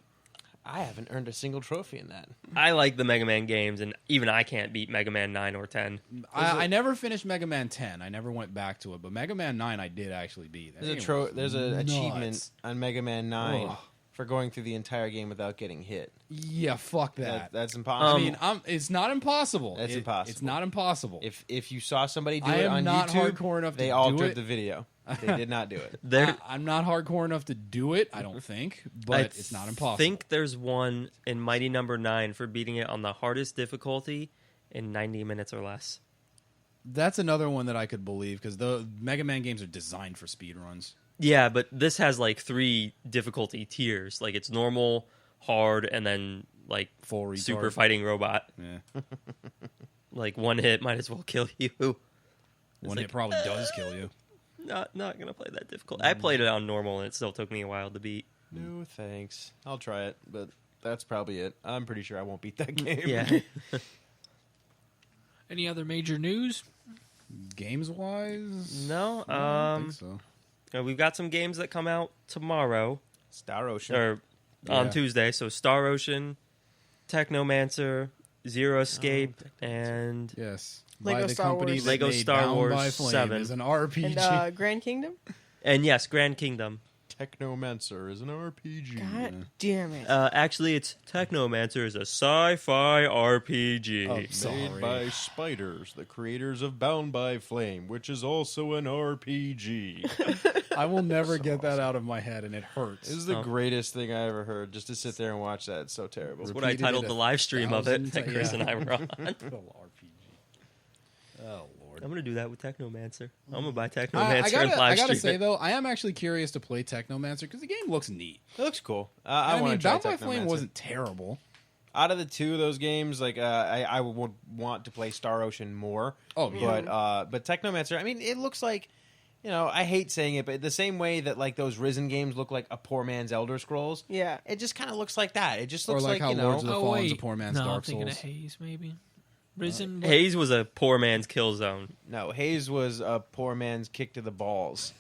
Speaker 6: I haven't earned a single trophy in that.
Speaker 10: I like the Mega Man games, and even I can't beat Mega Man 9 or 10.
Speaker 9: I never finished Mega Man 10. I never went back to it, but Mega Man 9 I did actually beat.
Speaker 6: There's an achievement on Mega Man 9
Speaker 9: Ugh.
Speaker 6: for going through the entire game without getting hit.
Speaker 9: Yeah, fuck that.
Speaker 6: That's impossible.
Speaker 9: I mean, it's not impossible.
Speaker 6: That's impossible.
Speaker 9: It's not impossible.
Speaker 6: If you saw somebody do
Speaker 9: I
Speaker 6: it
Speaker 9: am
Speaker 6: on
Speaker 9: not
Speaker 6: YouTube,
Speaker 9: hardcore enough
Speaker 6: they
Speaker 9: to do
Speaker 6: altered
Speaker 9: it.
Speaker 6: the video. They did not do it.
Speaker 9: I'm not hardcore enough to do it, I don't think, but it's not impossible.
Speaker 10: I think there's one in Mighty Number 9 for beating it on the hardest difficulty in 90 minutes or less.
Speaker 9: That's another one that I could believe, because the Mega Man games are designed for speedruns.
Speaker 10: Yeah, but this has like 3 difficulty tiers. Like it's normal, hard, and then like
Speaker 9: Full retard.
Speaker 10: super fighting robot.
Speaker 9: Yeah.
Speaker 10: Like one hit might as well kill you.
Speaker 9: One hit probably does kill you.
Speaker 10: Not gonna play that difficult. I played it on normal, and it still took me a while to beat.
Speaker 6: No thanks. I'll try it, but that's probably it. I'm pretty sure I won't beat that game.
Speaker 10: Yeah.
Speaker 7: Any other major news?
Speaker 9: Games wise,
Speaker 10: No.
Speaker 9: I don't think so.
Speaker 10: We've got some games that come out tomorrow
Speaker 6: Star Ocean.
Speaker 10: or on
Speaker 9: Yeah.
Speaker 10: Tuesday. So Star Ocean, Technomancer, Zero Escape, and
Speaker 9: Yes.
Speaker 8: Lego
Speaker 9: By the
Speaker 8: Star
Speaker 9: company
Speaker 8: Wars.
Speaker 9: that
Speaker 10: Lego
Speaker 9: made
Speaker 10: Star
Speaker 9: Bound
Speaker 10: Wars
Speaker 9: by Flame
Speaker 10: 7.
Speaker 9: is an RPG.
Speaker 8: And Grand Kingdom?
Speaker 10: yes, Grand Kingdom.
Speaker 6: Technomancer is an RPG.
Speaker 8: God damn it.
Speaker 10: Actually, it's Technomancer is a sci-fi RPG.
Speaker 9: Oh,
Speaker 6: Made
Speaker 9: sorry.
Speaker 6: by Spiders, the creators of Bound by Flame, which is also an RPG.
Speaker 9: I will never get that out of my head, and it hurts.
Speaker 6: This is the greatest thing I ever heard. Just to sit there and watch that, it's so terrible.
Speaker 10: That's what I
Speaker 9: Repeated
Speaker 10: titled
Speaker 9: it
Speaker 10: the live stream of it
Speaker 9: 1,000
Speaker 10: that Chris
Speaker 9: yeah.
Speaker 10: and I were on.
Speaker 9: Little RPG. Oh Lord.
Speaker 10: I'm gonna do that with Technomancer. I'm gonna buy
Speaker 9: I
Speaker 10: Technomancer and
Speaker 9: gotta
Speaker 10: live
Speaker 9: say
Speaker 10: stream it.
Speaker 9: though, I am actually curious to play Technomancer because the game looks neat.
Speaker 6: It looks cool.
Speaker 9: I
Speaker 6: want
Speaker 9: mean,
Speaker 6: to try
Speaker 9: Bound by Flame
Speaker 6: Technomancer.
Speaker 9: wasn't terrible.
Speaker 6: Out of the two of those games, like I would want to play Star Ocean more.
Speaker 9: Oh, yeah.
Speaker 6: But Technomancer, I mean, it looks like, I hate saying it, but the same way that like those Risen games look like a poor man's Elder Scrolls.
Speaker 8: Yeah.
Speaker 6: It just kind of looks like that. It just
Speaker 9: Or
Speaker 6: looks
Speaker 9: like how
Speaker 6: you know.
Speaker 9: Lords of the
Speaker 7: Oh
Speaker 9: Fallen's
Speaker 7: wait,
Speaker 9: a poor man's
Speaker 7: no,
Speaker 9: Dark
Speaker 7: I'm thinking
Speaker 9: Souls.
Speaker 7: of Haze maybe. Risen.
Speaker 10: Haze was a poor man's Killzone.
Speaker 6: No, Haze was a poor man's kick to the balls.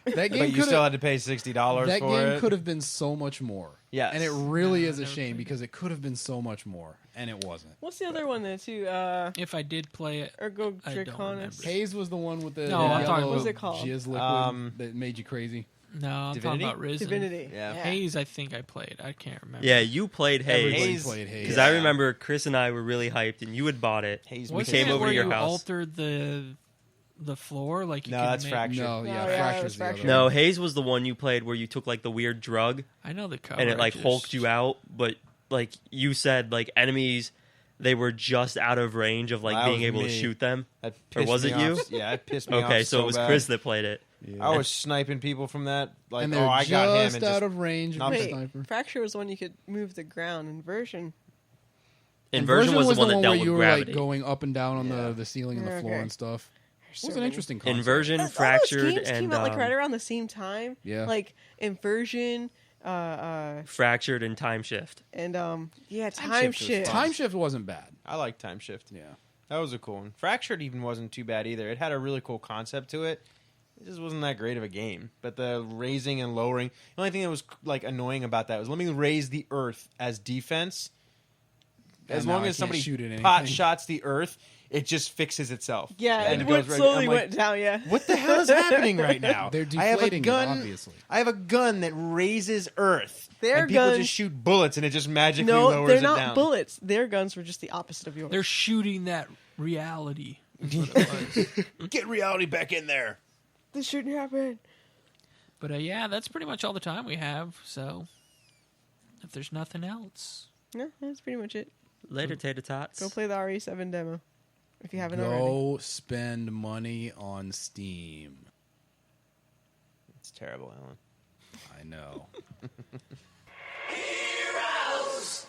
Speaker 9: That game
Speaker 6: But you
Speaker 9: could've-
Speaker 6: still had to pay $60
Speaker 9: that
Speaker 6: for
Speaker 9: game
Speaker 6: it.
Speaker 9: could have been so much more.
Speaker 6: Yes.
Speaker 9: And it really is a
Speaker 7: never
Speaker 9: shame
Speaker 7: played
Speaker 9: because it could have been so much more, and it wasn't.
Speaker 8: What's the other one there, too?
Speaker 7: If I did play it,
Speaker 8: Ergo
Speaker 7: I don't
Speaker 8: Draconis.
Speaker 7: remember.
Speaker 9: Haze was the one with the
Speaker 7: No, I'm
Speaker 9: yellow
Speaker 7: talking about-
Speaker 8: What's it called?
Speaker 9: jizz liquid that made you crazy.
Speaker 7: no, I'm
Speaker 6: Divinity?
Speaker 7: talking about Risen.
Speaker 8: Divinity.
Speaker 6: Yeah.
Speaker 7: Haze, I think I played. I can't remember.
Speaker 10: Yeah, you played
Speaker 9: Everybody
Speaker 10: Haze.
Speaker 6: Haze-
Speaker 9: played Haze.
Speaker 10: Because I remember Chris and I were really hyped, and you had bought it.
Speaker 6: Haze
Speaker 10: we
Speaker 7: Wasn't
Speaker 10: came
Speaker 7: it
Speaker 10: over
Speaker 7: where
Speaker 10: to your
Speaker 7: you
Speaker 10: house.
Speaker 7: altered the floor, like you
Speaker 6: No,
Speaker 7: could
Speaker 6: that's
Speaker 7: make-
Speaker 6: Fractured.
Speaker 9: No,
Speaker 8: No,
Speaker 9: yeah,
Speaker 8: yeah, it
Speaker 9: Fracture's
Speaker 8: was
Speaker 9: the other
Speaker 8: Fractured.
Speaker 10: No, Haze was the one you played where you took like the weird drug
Speaker 7: I know the cover.
Speaker 10: and it like
Speaker 7: I
Speaker 10: hulked
Speaker 7: just-
Speaker 10: you out, but like you said, like enemies, they were just out of range of like
Speaker 6: That
Speaker 10: being
Speaker 6: was
Speaker 10: able to
Speaker 6: me.
Speaker 10: shoot them.
Speaker 6: That
Speaker 10: Or
Speaker 6: pissed
Speaker 10: was
Speaker 6: me
Speaker 10: it you?
Speaker 6: off. Yeah, it pissed me off.
Speaker 10: Okay, so it was
Speaker 6: bad.
Speaker 10: Chris that played it.
Speaker 6: I was sniping people from that. Like,
Speaker 9: and they're
Speaker 6: I got him.
Speaker 9: just
Speaker 6: And
Speaker 9: out
Speaker 6: just,
Speaker 9: of range of
Speaker 6: not
Speaker 9: the
Speaker 8: Wait,
Speaker 9: sniper.
Speaker 8: Fracture was the one you could move the ground. Inversion.
Speaker 10: Inversion was the one that dealt
Speaker 9: where
Speaker 10: with
Speaker 9: you were
Speaker 10: gravity.
Speaker 9: like going up and down on
Speaker 6: Yeah.
Speaker 9: the ceiling and the floor
Speaker 8: Okay.
Speaker 9: and stuff. It
Speaker 8: So
Speaker 9: was an
Speaker 8: many.
Speaker 9: interesting concept.
Speaker 10: Inversion,
Speaker 8: All those
Speaker 10: Fractured,
Speaker 8: games
Speaker 10: and
Speaker 8: came out like right around the same time.
Speaker 9: Yeah.
Speaker 8: Like Inversion,
Speaker 10: Fractured and Time Shift.
Speaker 8: and Time
Speaker 6: Shift was
Speaker 8: Shift.
Speaker 6: fun.
Speaker 9: Time Shift wasn't bad.
Speaker 6: I like Time Shift.
Speaker 9: Yeah.
Speaker 6: That was a cool one. Fractured even wasn't too bad either. It had a really cool concept to it. It just wasn't that great of a game. But the raising and lowering, the only thing that was like annoying about that was let me raise the earth as defense. As
Speaker 9: And now
Speaker 6: long
Speaker 9: I
Speaker 6: as
Speaker 9: can't
Speaker 6: somebody
Speaker 9: shoot at
Speaker 6: pot
Speaker 9: anything.
Speaker 6: shots the earth, it just fixes itself.
Speaker 8: Yeah,
Speaker 6: And
Speaker 8: it
Speaker 6: goes
Speaker 8: went
Speaker 6: right-
Speaker 8: slowly
Speaker 6: I'm like,
Speaker 8: went down. Yeah.
Speaker 6: What the hell is happening right now?
Speaker 9: They're
Speaker 6: I have a
Speaker 9: deflating it,
Speaker 6: gun.
Speaker 9: obviously.
Speaker 6: I have a gun that raises Earth.
Speaker 8: Their
Speaker 6: and people
Speaker 8: guns-
Speaker 6: just shoot bullets, and it just magically
Speaker 8: No,
Speaker 6: lowers
Speaker 8: they're
Speaker 6: it
Speaker 8: not
Speaker 6: down.
Speaker 8: bullets. Their guns were just the opposite of yours.
Speaker 7: They're shooting that reality. is what it was.
Speaker 6: Get reality back in there.
Speaker 8: This shouldn't happen.
Speaker 7: But yeah, that's pretty much all the time we have. So if there's nothing else,
Speaker 8: No, that's pretty much it.
Speaker 10: Later, Tater Tots.
Speaker 8: Go play the RE7 demo if you haven't already.
Speaker 9: Go spend money on Steam.
Speaker 6: It's terrible, Alan.
Speaker 9: I know.
Speaker 2: Heroes!